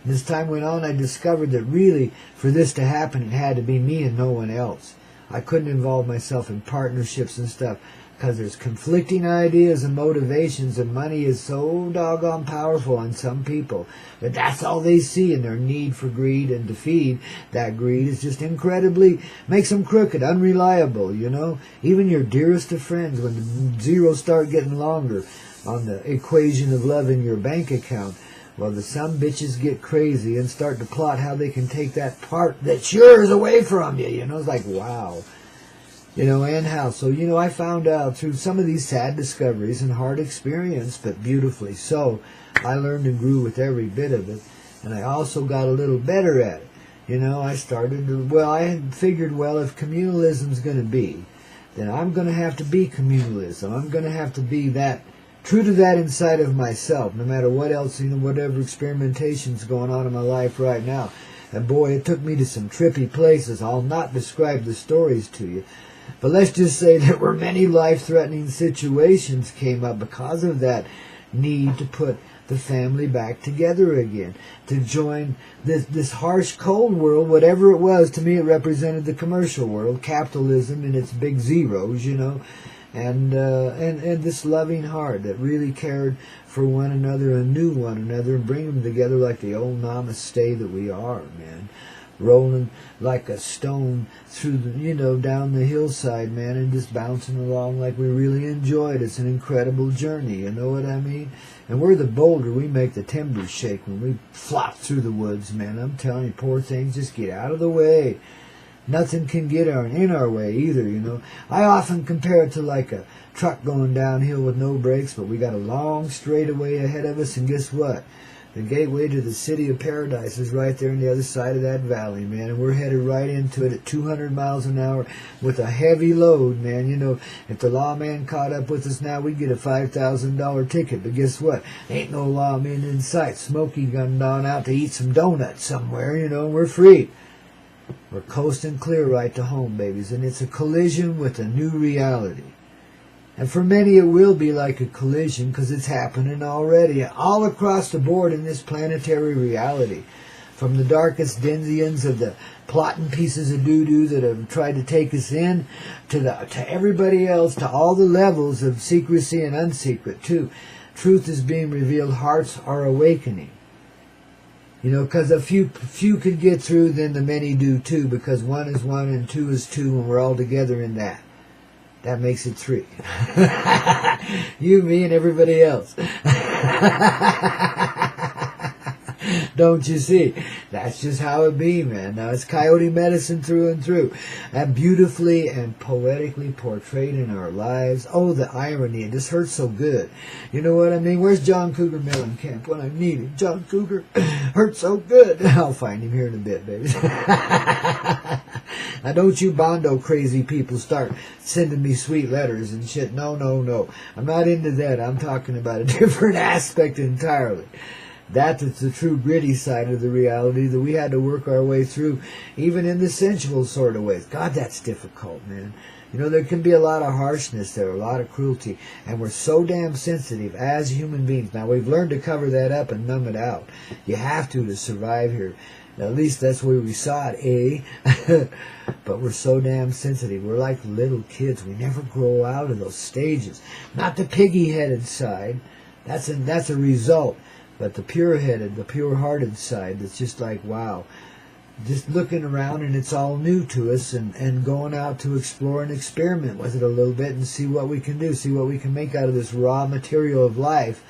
S1: And as time went on, I discovered that really, for this to happen, it had to be me and no one else. I couldn't involve myself in partnerships and stuff because there's conflicting ideas and motivations, and money is so doggone powerful on some people that that's all they see in their need for greed, and to feed that greed is just incredibly, makes them crooked, unreliable, you know. Even your dearest of friends, when the zeros start getting longer on the equation of love in your bank account, well, the some bitches get crazy and start to plot how they can take that part that's yours away from you, you know. It's like, wow. You know, and how. So, you know, I found out through some of these sad discoveries and hard experience, but beautifully so, I learned and grew with every bit of it. And I also got a little better at it. You know, I started to, well, I had figured, well, if communalism's going to be, then I'm going to have to be communalism. I'm going to have to be that, true to that inside of myself, no matter what else, you know, whatever experimentation's going on in my life right now. And boy, it took me to some trippy places. I'll not describe the stories to you. But let's just say there were many life-threatening situations came up because of that need to put the family back together again, to join this harsh, cold world, whatever it was. To me, it represented the commercial world, capitalism in its big zeros, and this loving heart that really cared for one another and knew one another and bring them together like the old namaste that we are, man. Rolling like a stone through the, down the hillside, man, and just bouncing along like we really enjoyed. It's an incredible journey, you know what I mean? And we're the boulder. We make the timbers shake when we flop through the woods, man. I'm telling you, poor things, just get out of the way. Nothing can get in our way either, I often compare it to like a truck going downhill with no brakes, but we got a long straightaway ahead of us, and guess what? The gateway to the city of paradise is right there on the other side of that valley, man. And we're headed right into it at 200 miles an hour with a heavy load, man. If the lawman caught up with us now, we'd get a $5,000 ticket. But guess what? Ain't no lawman in sight. Smokey gone on out to eat some donuts somewhere, and we're free. We're coasting clear right to home, babies. And it's a collision with a new reality. And for many it will be like a collision because it's happening already all across the board in this planetary reality. From the darkest denizens of the plotting pieces of doo-doo that have tried to take us in to everybody else, to all the levels of secrecy and unsecret too. Truth is being revealed. Hearts are awakening. Because a few can get through, then the many do too, because one is one and two is two, and we're all together in that. That makes it 3. You, me, and everybody else. Don't you see? That's just how it be, man. Now, it's coyote medicine through and through. And beautifully and poetically portrayed in our lives. Oh, the irony. It just hurts so good. You know what I mean? Where's John Cougar Mellencamp when I need him? John Cougar hurts so good. I'll find him here in a bit, baby. Now, don't you Bondo crazy people start sending me sweet letters and shit. No, no, no. I'm not into that. I'm talking about a different aspect entirely. That's the true gritty side of the reality that we had to work our way through, even in the sensual sort of ways. God, that's difficult, man. There can be a lot of harshness there, a lot of cruelty, and we're so damn sensitive as human beings. Now, we've learned to cover that up and numb it out. You have to survive here. At least that's where we saw it, eh? But we're so damn sensitive. We're like little kids. We never grow out of those stages. Not the piggy-headed side. That's a result. But the pure-headed, the pure-hearted side that's just like, wow. Just looking around and it's all new to us and going out to explore and experiment with it a little bit and see what we can do, see what we can make out of this raw material of life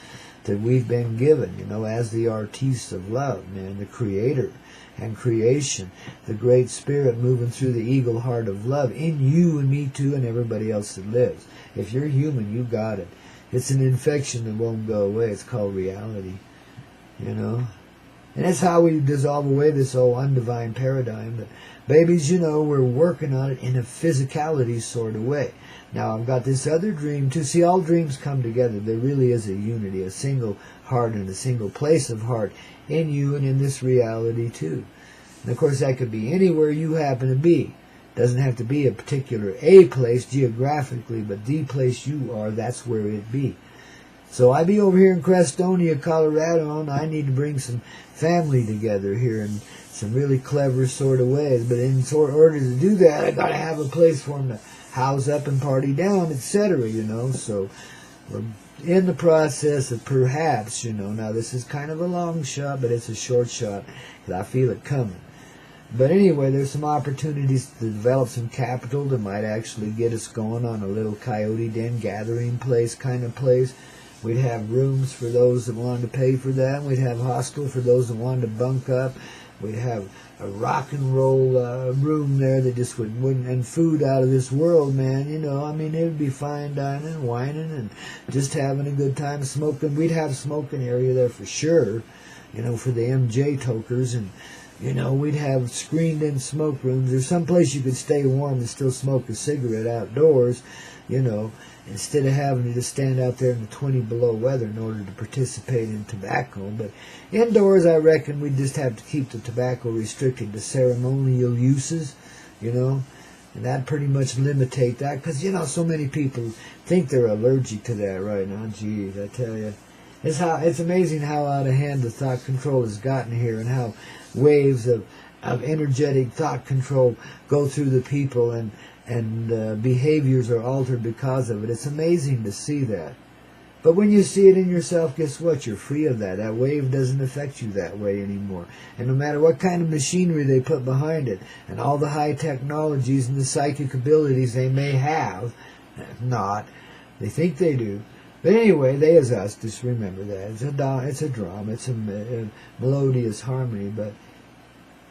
S1: that we've been given, as the artiste of love, man, the creator and creation, the great spirit moving through the eagle heart of love in you and me too and everybody else that lives. If you're human, you got it. It's an infection that won't go away. It's called reality. And that's how we dissolve away this old undivine paradigm. But babies, we're working on it in a physicality sort of way. Now, I've got this other dream too. See, all dreams come together. There really is a unity, a single heart and a single place of heart in you and in this reality too. And of course, that could be anywhere you happen to be. Doesn't have to be a particular place geographically, but the place you are, that's where it be. So I be over here in Crestonia, Colorado, and I need to bring some family together here in some really clever sort of ways. But in order to do that, I got to have a place for them to house up and party down, etc., So we're in the process of perhaps, now this is kind of a long shot, but it's a short shot because I feel it coming. But anyway, there's some opportunities to develop some capital that might actually get us going on a little coyote den gathering place kind of place. We'd have rooms for those that wanted to pay for that. We'd have hostel for those that wanted to bunk up. We'd have a rock and roll room there that just wouldn't, and food out of this world, man. It would be fine dining, whining, and just having a good time smoking. We'd have a smoking area there for sure, for the MJ tokers, and we'd have screened-in smoke rooms. There's some place you could stay warm and still smoke a cigarette outdoors, instead of having to just stand out there in the 20 below weather in order to participate in tobacco. But indoors, I reckon we'd just have to keep the tobacco restricted to ceremonial uses, And that pretty much limitate that, because, you know, so many people think they're allergic to that right now. Geez, I tell you. It's amazing how out of hand the thought control has gotten here, and how waves of energetic thought control go through the people, and behaviors are altered because of it. It's amazing to see that. But when you see it in yourself, guess what? You're free of that. That wave doesn't affect you that way anymore. And no matter what kind of machinery they put behind it, and all the high technologies and the psychic abilities they may have, not, they think they do. But anyway, they as us, just remember that. It's a drama, it's a melodious harmony, but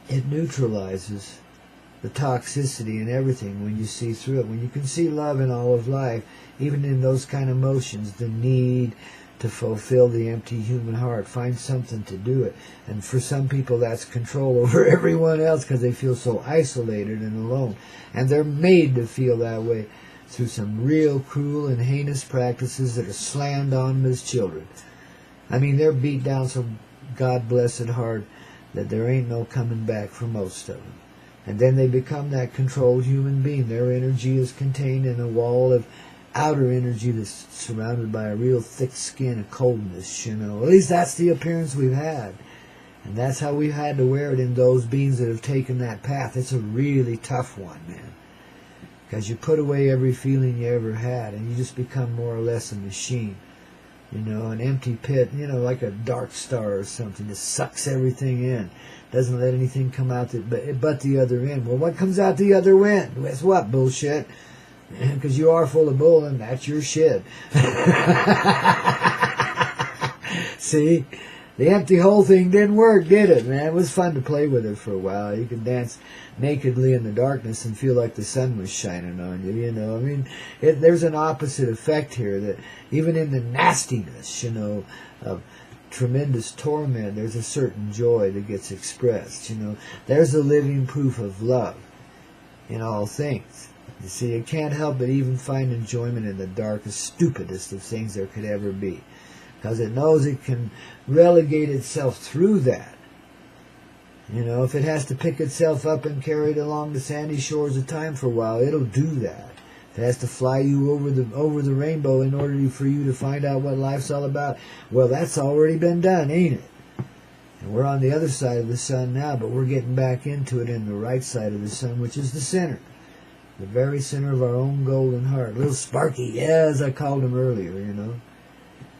S1: it neutralizes the toxicity and everything when you see through it. When you can see love in all of life, even in those kind of emotions, the need to fulfill the empty human heart, find something to do it. And for some people, that's control over everyone else, because they feel so isolated and alone. And they're made to feel that way through some real cruel and heinous practices that are slammed on them as children. I mean, they're beat down so God-blessed hard that there ain't no coming back for most of them. And then they become that controlled human being. Their energy is contained in a wall of outer energy that's surrounded by a real thick skin of coldness, you know. At least that's the appearance we've had. And that's how we've had to wear it in those beings that have taken that path. It's a really tough one, man. Because you put away every feeling you ever had, and you just become more or less a machine. You know, an empty pit, you know, like a dark star or something that sucks everything in. Doesn't let anything come out but the other end. Well, what comes out the other end? Guess what? Bullshit. Because you are full of bull, and that's your shit. See? The empty hole thing didn't work, did it, man? It was fun to play with it for a while. You could dance nakedly in the darkness and feel like the sun was shining on you, you know. I mean, there's an opposite effect here, that even in the nastiness, you know, of tremendous torment, there's a certain joy that gets expressed, you know. There's a living proof of love in all things. You see, you can't help but even find enjoyment in the darkest, stupidest of things there could ever be, because it knows it can relegate itself through that. You know, if it has to pick itself up and carry it along the sandy shores of time for a while, it'll do that. If it has to fly you over the rainbow in order for you to find out what life's all about, well, that's already been done, ain't it? And we're on the other side of the sun now, but we're getting back into it in the right side of the sun, which is the center. The very center of our own golden heart. Little Sparky, yeah, as I called him earlier, you know.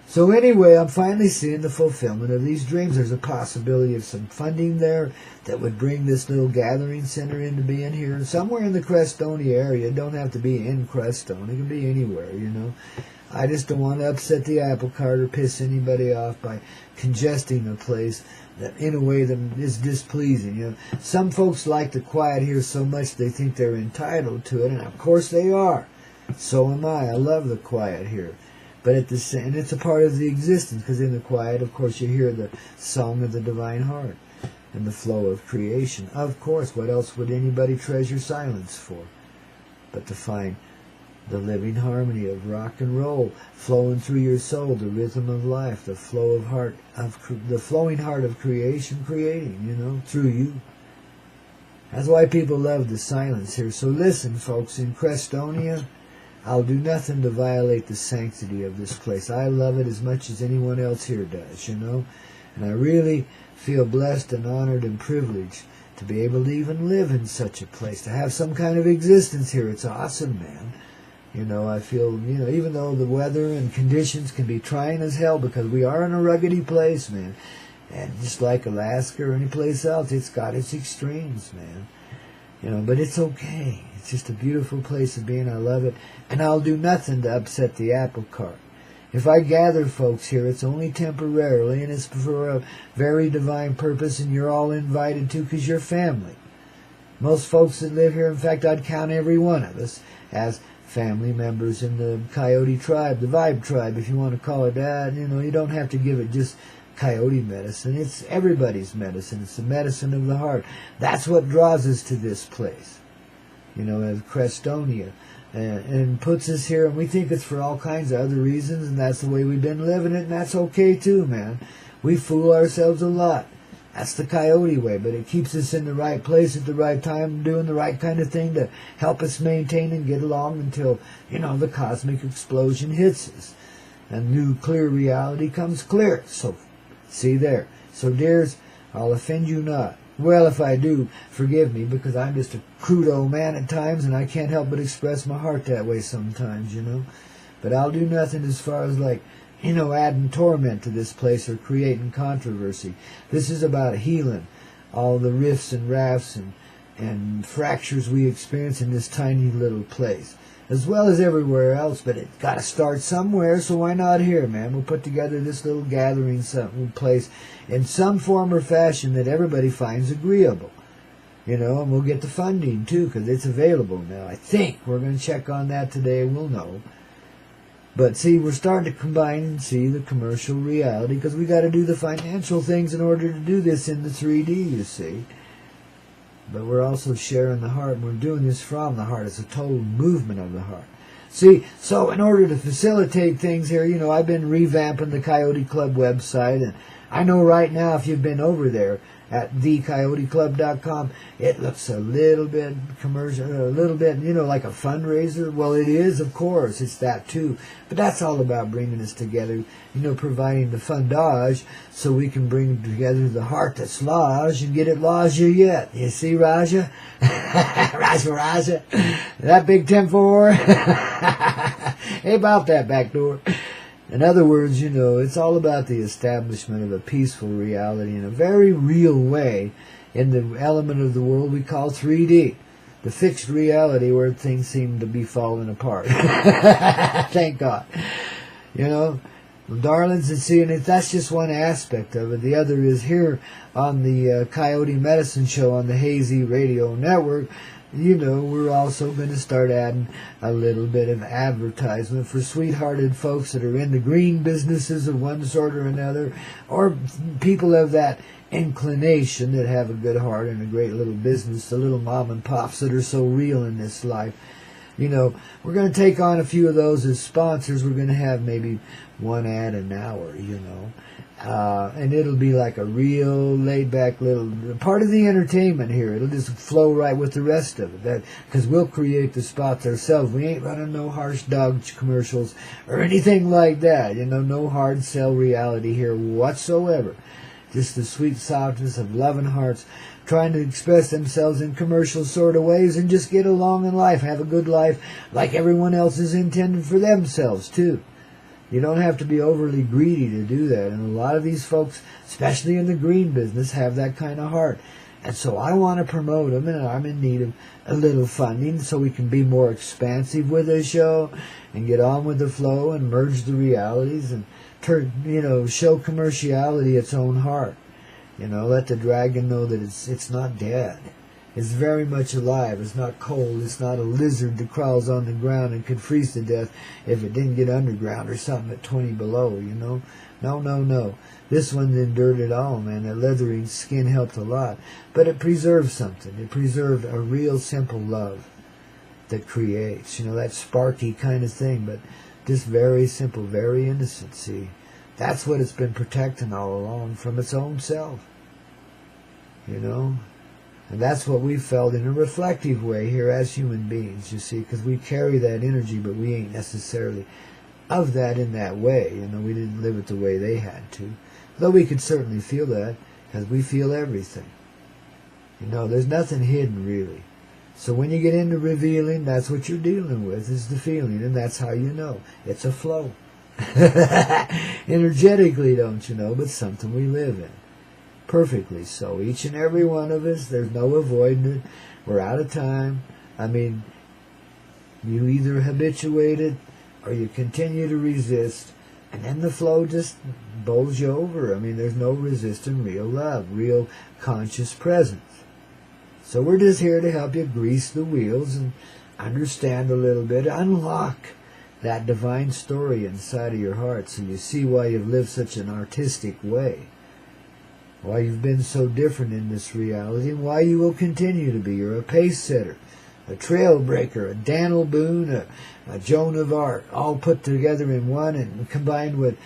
S1: So anyway, I'm finally seeing the fulfillment of these dreams. There's a possibility of some funding there that would bring this little gathering center into being here. Somewhere in the Crestonia area. It don't have to be in Crestone. It can be anywhere, you know. I just don't want to upset the apple cart or piss anybody off by congesting a place that in a way that is displeasing. You know, some folks like the quiet here so much they think they're entitled to it, and of course they are. So am I. I love the quiet here. But and it's a part of the existence, because in the quiet, of course, you hear the song of the divine heart and the flow of creation. Of course, what else would anybody treasure silence for but to find the living harmony of rock and roll flowing through your soul, the rhythm of life, the flow of heart, the flowing heart of creation creating, you know, through you. That's why people love the silence here. So listen, folks, in Crestonia, I'll do nothing to violate the sanctity of this place. I love it as much as anyone else here does, you know. And I really feel blessed and honored and privileged to be able to even live in such a place, to have some kind of existence here. It's awesome, man. You know, I feel, you know, even though the weather and conditions can be trying as hell, because we are in a ruggedy place, man. And just like Alaska or any place else, it's got its extremes, man. You know, but it's okay. It's just a beautiful place of being. I love it. And I'll do nothing to upset the apple cart. If I gather folks here, it's only temporarily, and it's for a very divine purpose, and you're all invited to, because you're family. Most folks that live here, in fact, I'd count every one of us as family members in the Coyote tribe, the Vibe tribe, if you want to call it that. You know, you don't have to give it just coyote medicine. It's everybody's medicine. It's the medicine of the heart. That's what draws us to this place, you know, as Crestonia, and puts us here. And we think it's for all kinds of other reasons, and that's the way we've been living it, and that's okay too, man. We fool ourselves a lot, That's the Coyote way, but it keeps us in the right place at the right time, doing the right kind of thing to help us maintain and get along until, the cosmic explosion hits us. And new clear reality comes clear. So, see there. So, dears, I'll offend you not. Well, if I do, forgive me, because I'm just a crude old man at times, and I can't help but express my heart that way sometimes, But I'll do nothing as far as adding torment to this place or creating controversy. This is about healing all the rifts and rafts and fractures we experience in this tiny little place, as well as everywhere else. But it's got to start somewhere, so why not here, man? We'll put together this little gathering place in some form or fashion that everybody finds agreeable. And we'll get the funding, too, because it's available now. I think we're going to check on that today. We'll know. But see, we're starting to combine and see the commercial reality, because we got to do the financial things in order to do this in the 3D, you see. But we're also sharing the heart, and we're doing this from the heart. It's a total movement of the heart. See, so in order to facilitate things here, I've been revamping the Coyote Club website, and I know right now if you've been over there at thecoyoteclub.com, it looks a little bit commercial, a little bit, like a fundraiser. Well, it is, of course. It's that, too. But that's all about bringing us together, providing the fundage so we can bring together the heart that's lodged and get it lodged yet. You see, Raja? Raja. That big 10-4? Hey, about that back door. In other words, it's all about the establishment of a peaceful reality in a very real way in the element of the world we call 3D. The fixed reality where things seem to be falling apart. Thank God. Darlings, and see, and that's just one aspect of it. The other is here on the Coyote Medicine Show on the Hazy Radio Network. We're also going to start adding a little bit of advertisement for sweethearted folks that are in the green businesses of one sort or another, or people of that inclination that have a good heart and a great little business, the little mom and pops that are so real in this life. We're going to take on a few of those as sponsors. We're going to have maybe one ad an hour, and it'll be like a real laid-back little part of the entertainment here. It'll just flow right with the rest of it, because we'll create the spots ourselves. We ain't running no harsh dog commercials or anything like that. No hard sell reality here whatsoever. Just the sweet softness of loving hearts trying to express themselves in commercial sort of ways and just get along in life, have a good life like everyone else is intended for themselves, too. You don't have to be overly greedy to do that. And a lot of these folks, especially in the green business, have that kind of heart. And so I want to promote them, and I'm in need of a little funding so we can be more expansive with the show and get on with the flow and merge the realities and turn, show commerciality its own heart. Let the dragon know that it's not dead. It's very much alive. It's not cold. It's not a lizard that crawls on the ground and could freeze to death if it didn't get underground or something at 20 below, No. This one endured it all, man. That leathering skin helped a lot. But it preserved something. It preserved a real simple love that creates, that sparky kind of thing, but just very simple, very innocent, see. That's what it's been protecting all along from its own self, And that's what we felt in a reflective way here as human beings, you see, because we carry that energy, but we ain't necessarily of that in that way. We didn't live it the way they had to. Though we could certainly feel that, because we feel everything. There's nothing hidden, really. So when you get into revealing, that's what you're dealing with, is the feeling, and that's how you know. It's a flow. Energetically, don't you know, but something we live in. Perfectly so. Each and every one of us, there's no avoiding it. We're out of time. You either habituate it or you continue to resist, and then the flow just bowls you over. There's no resisting real love, real conscious presence. So we're just here to help you grease the wheels and understand a little bit, unlock that divine story inside of your heart so you see why you've lived such an artistic way, why you've been so different in this reality, and why you will continue to be. You're a pace setter, a trail breaker, a Daniel Boone, a Joan of Arc, all put together in one and combined with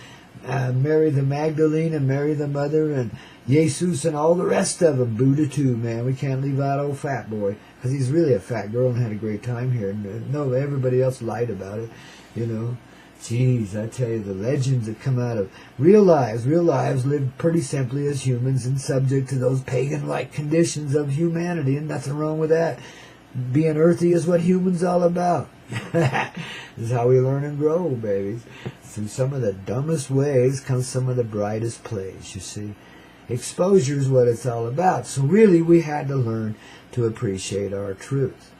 S1: Mary the Magdalene and Mary the Mother and Jesus and all the rest of them. Buddha too, man. We can't leave out old fat boy, because he's really a fat girl and had a great time here. No, everybody else lied about it, you know. Jeez, I tell you, the legends that come out of real lives lived pretty simply as humans and subject to those pagan-like conditions of humanity, and nothing wrong with that. Being earthy is what humans all about. This is how we learn and grow, babies. Through some of the dumbest ways comes some of the brightest plays, you see. Exposure is what it's all about. So really, we had to learn to appreciate our truth.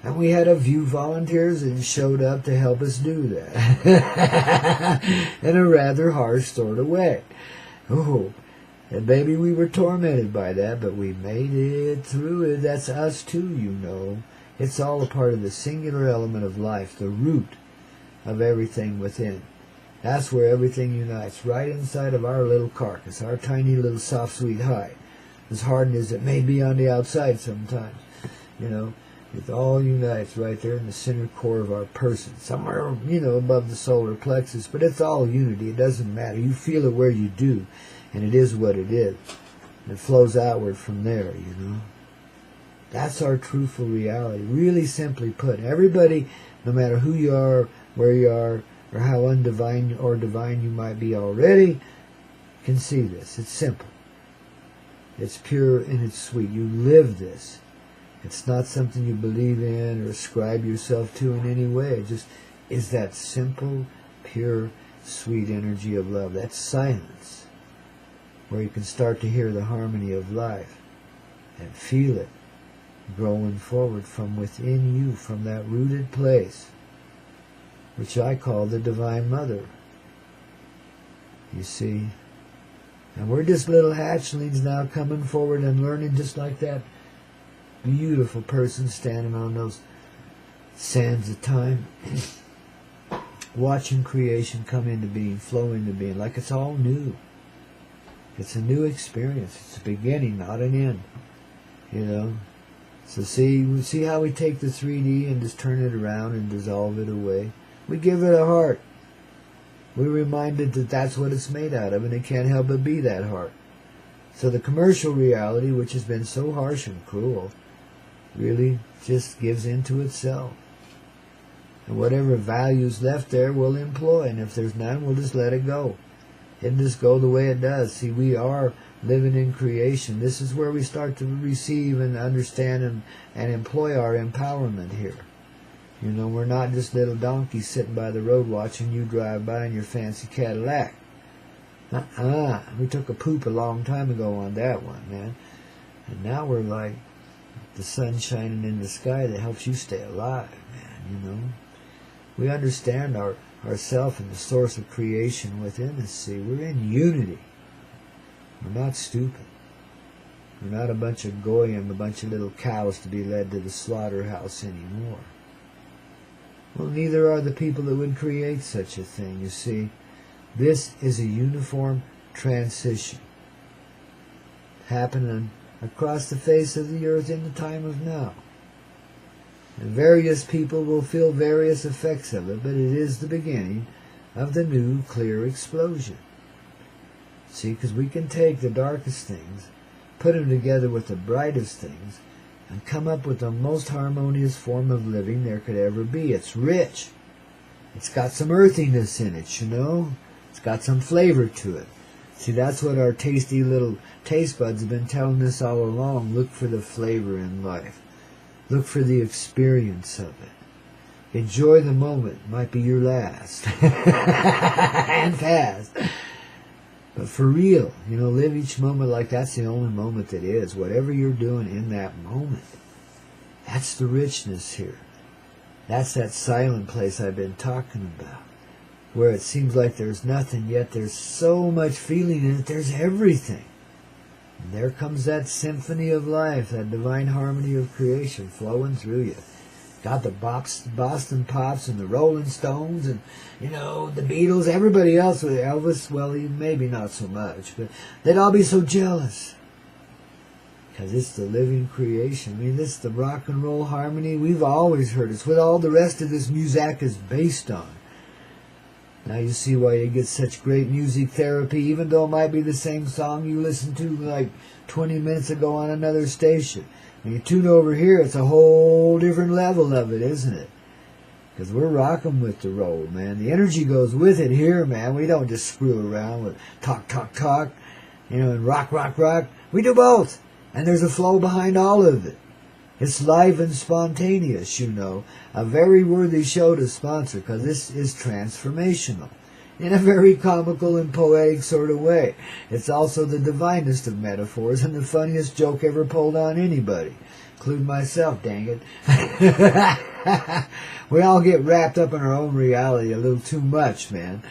S1: And we had a few volunteers that showed up to help us do that. In a rather harsh sort of way. Oh, and baby, we were tormented by that, but we made it through it. That's us too, you know. It's all a part of the singular element of life, the root of everything within. That's where everything unites, right inside of our little carcass, our tiny little soft, sweet hide. As hardened as it may be on the outside sometimes, you know. It all unites right there in the center core of our person, somewhere, you know, above the solar plexus. But it's all unity. It doesn't matter. You feel it where you do, and it is what it is. And it flows outward from there, you know. That's our truthful reality. Really simply put, everybody, no matter who you are, where you are, or how undivine or divine you might be already, can see this. It's simple. It's pure and it's sweet. You live this. It's not something you believe in or ascribe yourself to in any way. It just is that simple, pure, sweet energy of love. That silence where you can start to hear the harmony of life and feel it growing forward from within you, from that rooted place, which I call the Divine Mother. You see? And we're just little hatchlings now coming forward and learning just like that beautiful person standing on those sands of time, watching creation come into being, flow into being, like it's all new. It's a new experience. It's a beginning, not an end. You know? So see how we take the 3D and just turn it around and dissolve it away? We give it a heart. We're reminded that that's what it's made out of, and it can't help but be that heart. So the commercial reality, which has been so harsh and cruel, really just gives into itself. And whatever value's left there, we'll employ. And if there's none, we'll just let it go. It'll just go the way it does. See, we are living in creation. This is where we start to receive and understand and employ our empowerment here. You know, we're not just little donkeys sitting by the road watching you drive by in your fancy Cadillac. We took a poop a long time ago on that one, man. And now we're like the sun shining in the sky that helps you stay alive, man, you know. We understand ourself and the source of creation within us, see. We're in unity. We're not stupid. We're not a bunch of goyim, a bunch of little cows to be led to the slaughterhouse anymore. Well, neither are the people that would create such a thing, you see. This is a uniform transition happening across the face of the earth in the time of now. And various people will feel various effects of it, but it is the beginning of the new clear explosion. See, because we can take the darkest things, put them together with the brightest things, and come up with the most harmonious form of living there could ever be. It's rich. It's got some earthiness in it, you know. It's got some flavor to it. See, that's what our tasty little taste buds have been telling us all along. Look for the flavor in life. Look for the experience of it. Enjoy the moment. It might be your last. And fast. But for real, you know, live each moment like that's the only moment that is. Whatever you're doing in that moment. That's the richness here. That's that silent place I've been talking about. Where it seems like there's nothing, yet there's so much feeling in it. There's everything. And there comes that symphony of life, that divine harmony of creation flowing through you. Got the Boston Pops and the Rolling Stones and, you know, the Beatles, everybody else with Elvis. Well, maybe not so much, but they'd all be so jealous. Because it's the living creation. I mean, this is the rock and roll harmony we've always heard. It's what all the rest of this music is based on. Now you see why you get such great music therapy, even though it might be the same song you listened to like 20 minutes ago on another station. When you tune over here, it's a whole different level of it, isn't it? Because we're rocking with the roll, man. The energy goes with it here, man. We don't just screw around with talk, talk, talk, and rock, rock, rock. We do both. And there's a flow behind all of it. It's live and spontaneous, A very worthy show to sponsor, because this is transformational. In a very comical and poetic sort of way. It's also the divinest of metaphors and the funniest joke ever pulled on anybody. Including myself, dang it. We all get wrapped up in our own reality a little too much, man.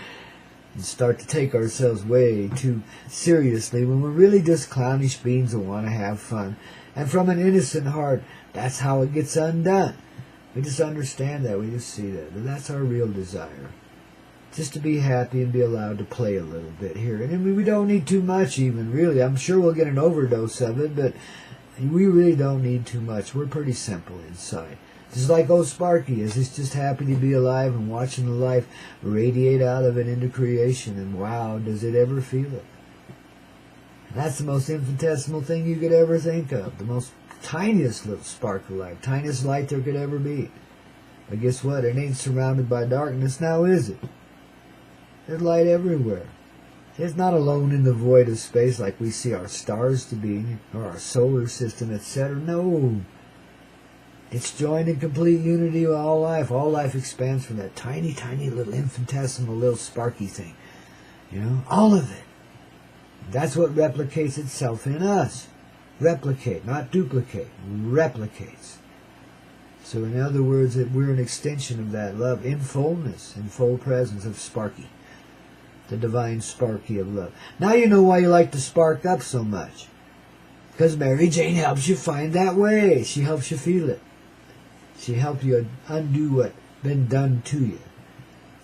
S1: And start to take ourselves way too seriously when we're really just clownish beings that want to have fun. And from an innocent heart, that's how it gets undone. We just understand that. We just see that. And that's our real desire. Just to be happy and be allowed to play a little bit here. And I mean, we don't need too much even, really. I'm sure we'll get an overdose of it, but we really don't need too much. We're pretty simple inside. Just like old Sparky is. He's just happy to be alive and watching the life radiate out of it into creation. And wow, does it ever feel it. And that's the most infinitesimal thing you could ever think of. The most tiniest little spark of light. Tiniest light there could ever be. But guess what? It ain't surrounded by darkness now, is it? There's light everywhere. It's not alone in the void of space like we see our stars to be, or our solar system, etc. No. It's joined in complete unity with all life. All life expands from that tiny, tiny little infinitesimal little sparky thing. All of it. That's what replicates itself in us. Replicate, not duplicate. Replicates. So in other words, we're an extension of that love in fullness, in full presence of Sparky. The divine Sparky of love. Now you know why you like to spark up so much. Because Mary Jane helps you find that way. She helps you feel it. She helps you undo what's been done to you.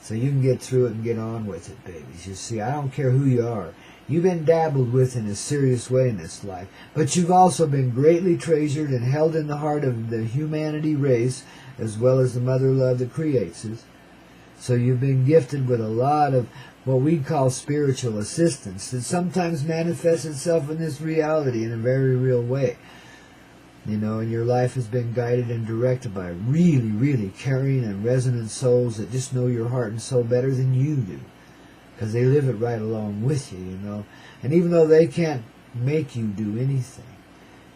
S1: So you can get through it and get on with it, babies. You see, I don't care who you are. You've been dabbled with in a serious way in this life. But you've also been greatly treasured and held in the heart of the humanity race, as well as the mother love that creates us. So you've been gifted with a lot of what we call spiritual assistance that sometimes manifests itself in this reality in a very real way. And your life has been guided and directed by really, really caring and resonant souls that just know your heart and soul better than you do. Because they live it right along with you, And even though they can't make you do anything,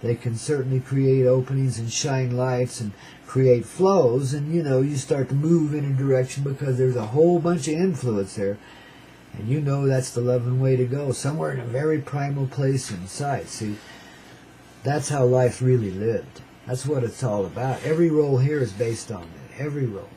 S1: they can certainly create openings and shine lights and create flows. And, you start to move in a direction because there's a whole bunch of influence there. And that's the loving way to go. Somewhere in a very primal place inside. See, that's how life really lived. That's what it's all about. Every role here is based on that. Every role.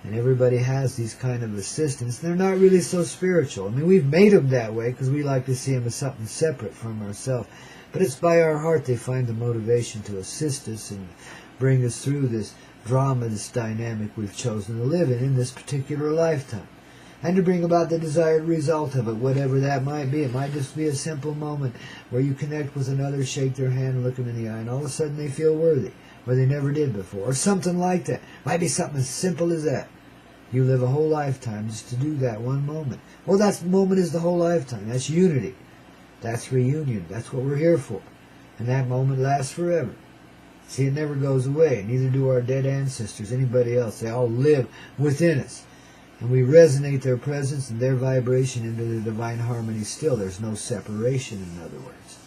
S1: And everybody has these kind of assistants. They're not really so spiritual. I mean, we've made them that way because we like to see them as something separate from ourselves. But it's by our heart they find the motivation to assist us and bring us through this drama, this dynamic we've chosen to live in this particular lifetime. And to bring about the desired result of it, whatever that might be. It might just be a simple moment where you connect with another, shake their hand, look them in the eye, and all of a sudden they feel worthy, where they never did before. Or something like that. Might be something as simple as that. You live a whole lifetime just to do that one moment. Well, that moment is the whole lifetime. That's unity. That's reunion. That's what we're here for. And that moment lasts forever. See, it never goes away. Neither do our dead ancestors, anybody else. They all live within us. And we resonate their presence and their vibration into the divine harmony still. There's no separation, in other words.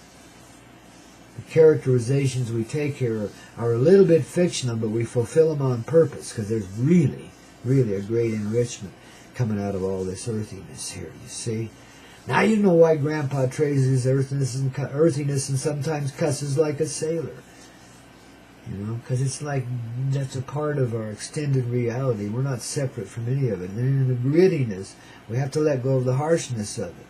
S1: The characterizations we take here are a little bit fictional, but we fulfill them on purpose because there's really a great enrichment coming out of all this earthiness here, you see. Now you know why Grandpa trades his earthiness and sometimes cusses like a sailor. Because it's like that's a part of our extended reality. We're not separate from any of it. And in the grittiness, we have to let go of the harshness of it.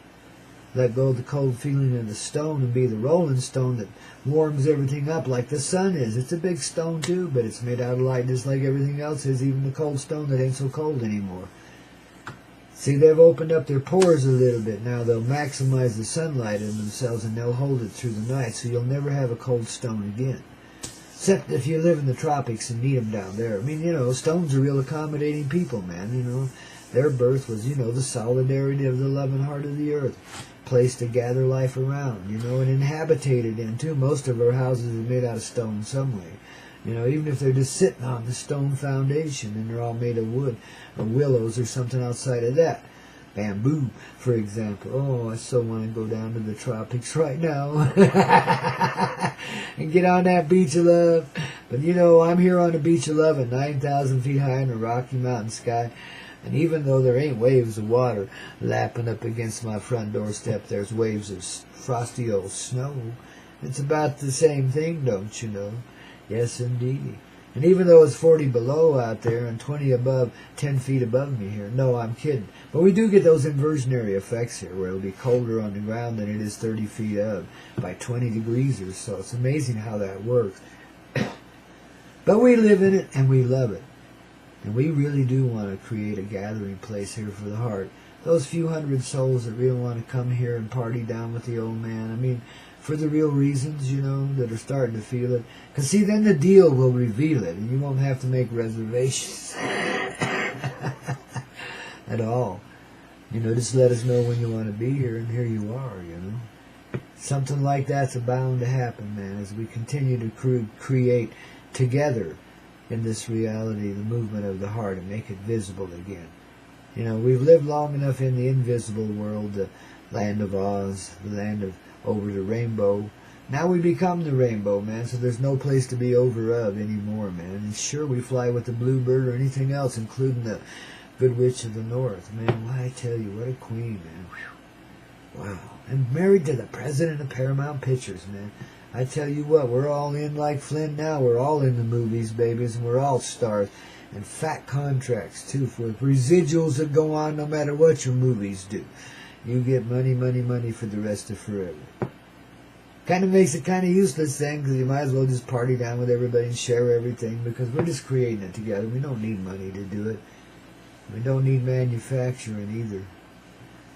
S1: Let go of the cold feeling of the stone and be the rolling stone that warms everything up like the sun is. It's a big stone too, but it's made out of light just like everything else is, even the cold stone that ain't so cold anymore. See, they've opened up their pores a little bit now. They'll maximize the sunlight in themselves and they'll hold it through the night, so you'll never have a cold stone again. Except if you live in the tropics and need them down there. I mean, stones are real accommodating people, man, Their birth was, the solidarity of the love and heart of the earth. Place to gather life around, and inhabited in, too. Most of our houses are made out of stone some way. Even if they're just sitting on the stone foundation and they're all made of wood or willows or something outside of that. Bamboo, for example. Oh, I so want to go down to the tropics right now and get on that beach of love. But I'm here on the beach of love at 9,000 feet high in the Rocky Mountain sky. And even though there ain't waves of water lapping up against my front doorstep, there's waves of frosty old snow. It's about the same thing, don't you know? Yes, indeed. And even though it's 40 below out there and 20 above, 10 feet above me here, no, I'm kidding. But we do get those inversionary effects here where it'll be colder on the ground than it is 30 feet up by 20 degrees or so. It's amazing how that works. But we live in it and we love it. And we really do want to create a gathering place here for the heart. Those few hundred souls that really want to come here and party down with the old man. I mean, for the real reasons, that are starting to feel it. Because, see, then the deal will reveal it, and you won't have to make reservations at all. Just let us know when you want to be here, and here you are, Something like that's bound to happen, man, as we continue to create together in this reality the movement of the heart and make it visible again. We've lived long enough in the invisible world, the land of Oz, the land of over the rainbow. Now we become the rainbow, man, so there's no place to be over of anymore, man. And sure, we fly with the bluebird or anything else, including the good witch of the north. Man, why, I tell you, what a queen, man. Whew. Wow. And married to the president of Paramount Pictures, man. I tell you what, we're all in like Flynn now. We're all in the movies, babies, and we're all stars. And fat contracts, too, for residuals that go on no matter what your movies do. You get money, money, money for the rest of forever. Kind of makes it kind of useless then, because you might as well just party down with everybody and share everything, because we're just creating it together. We don't need money to do it. We don't need manufacturing either.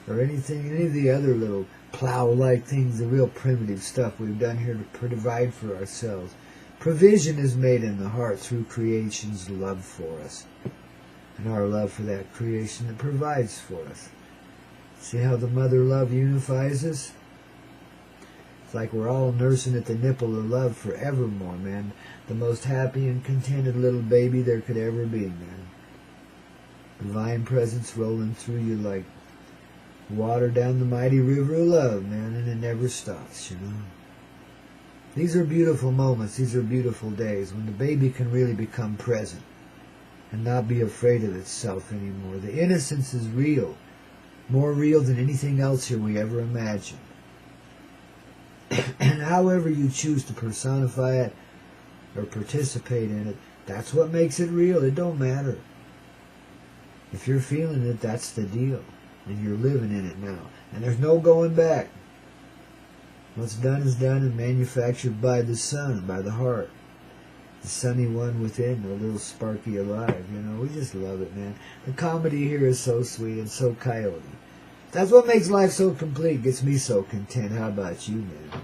S1: Or anything, any of the other little plow-like things, the real primitive stuff we've done here to provide for ourselves. Provision is made in the heart through creation's love for us. And our love for that creation that provides for us. See how the mother love unifies us? It's like we're all nursing at the nipple of love forevermore, man. The most happy and contented little baby there could ever be, man. Divine presence rolling through you like water down the mighty river of love, man, and it never stops, These are beautiful moments. These are beautiful days when the baby can really become present and not be afraid of itself anymore. The innocence is real, more real than anything else here we ever imagined. And however you choose to personify it or participate in it, that's what makes it real. It don't matter. If you're feeling it, that's the deal. And you're living in it now. And there's no going back. What's done is done and manufactured by the sun, by the heart. The sunny one within, the little sparky alive, We just love it, man. The comedy here is so sweet and so coyote. That's what makes life so complete, gets me so content. How about you, man?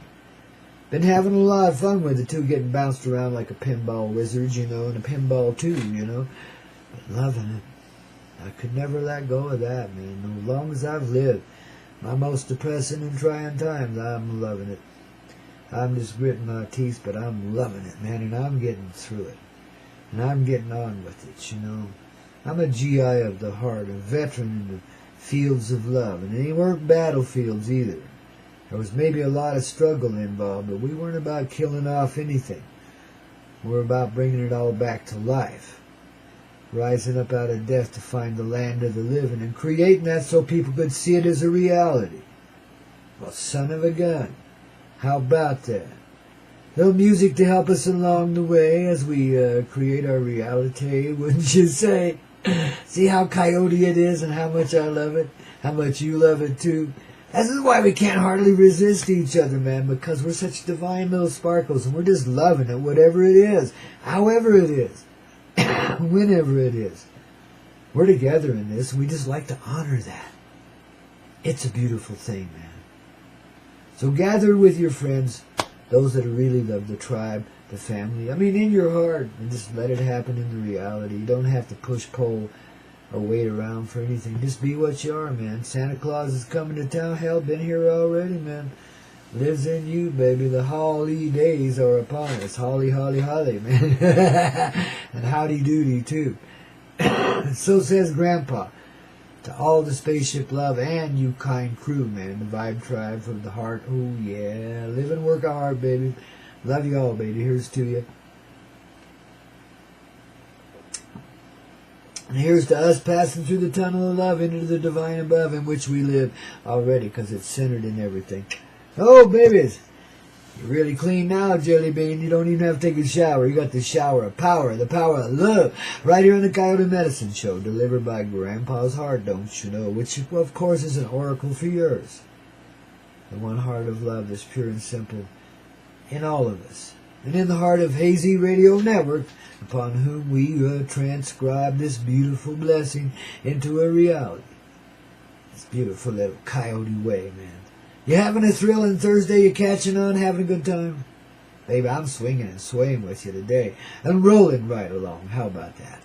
S1: Been having a lot of fun with it, too, getting bounced around like a pinball wizard, and a pinball, too, But loving it. I could never let go of that, man. No long as I've lived. My most depressing and trying times, I'm loving it. I'm just gritting my teeth, but I'm loving it, man, and I'm getting through it. And I'm getting on with it, I'm a GI of the heart, a veteran in the fields of love, and they weren't battlefields either. There was maybe a lot of struggle involved, but we weren't about killing off anything. We're about bringing it all back to life. Rising up out of death to find the land of the living and creating that so people could see it as a reality. Well, son of a gun, how about that? Little music to help us along the way as we create our reality, wouldn't you say? See how coyote it is and how much I love it? How much you love it too? This is why we can't hardly resist each other, man, because we're such divine little sparkles and we're just loving it, whatever it is, however it is. Whenever it is. We're together in this, and we just like to honor that. It's a beautiful thing, man. So gather with your friends, those that really love the tribe, the family. I mean, in your heart, and just let it happen in the reality. You don't have to push-pull or wait around for anything. Just be what you are, man. Santa Claus is coming to town. Hell, been here already, man. Lives in you, baby. The holidays are upon us. Holly, holly, holly, man. And howdy doody, too. So says Grandpa. To all the spaceship love and you kind crew, man. The Vibe Tribe from the heart. Oh, yeah. Live and work hard, baby. Love you all, baby. Here's to you. And here's to us passing through the tunnel of love into the divine above in which we live already, because it's centered in everything. Oh, babies. You're really clean now, Jelly Bean. You don't even have to take a shower. You got the shower of power, the power of love, right here on the Coyote Medicine Show, delivered by Grandpa's Heart, don't you know, which, of course, is an oracle for yours. The one heart of love is pure and simple in all of us. And in the heart of Hazy Radio Network, upon whom we transcribe this beautiful blessing into a reality. This beautiful little coyote way, man. You having a thrilling Thursday? You catching on? Having a good time? Baby, I'm swinging and swaying with you today. And rolling right along. How about that?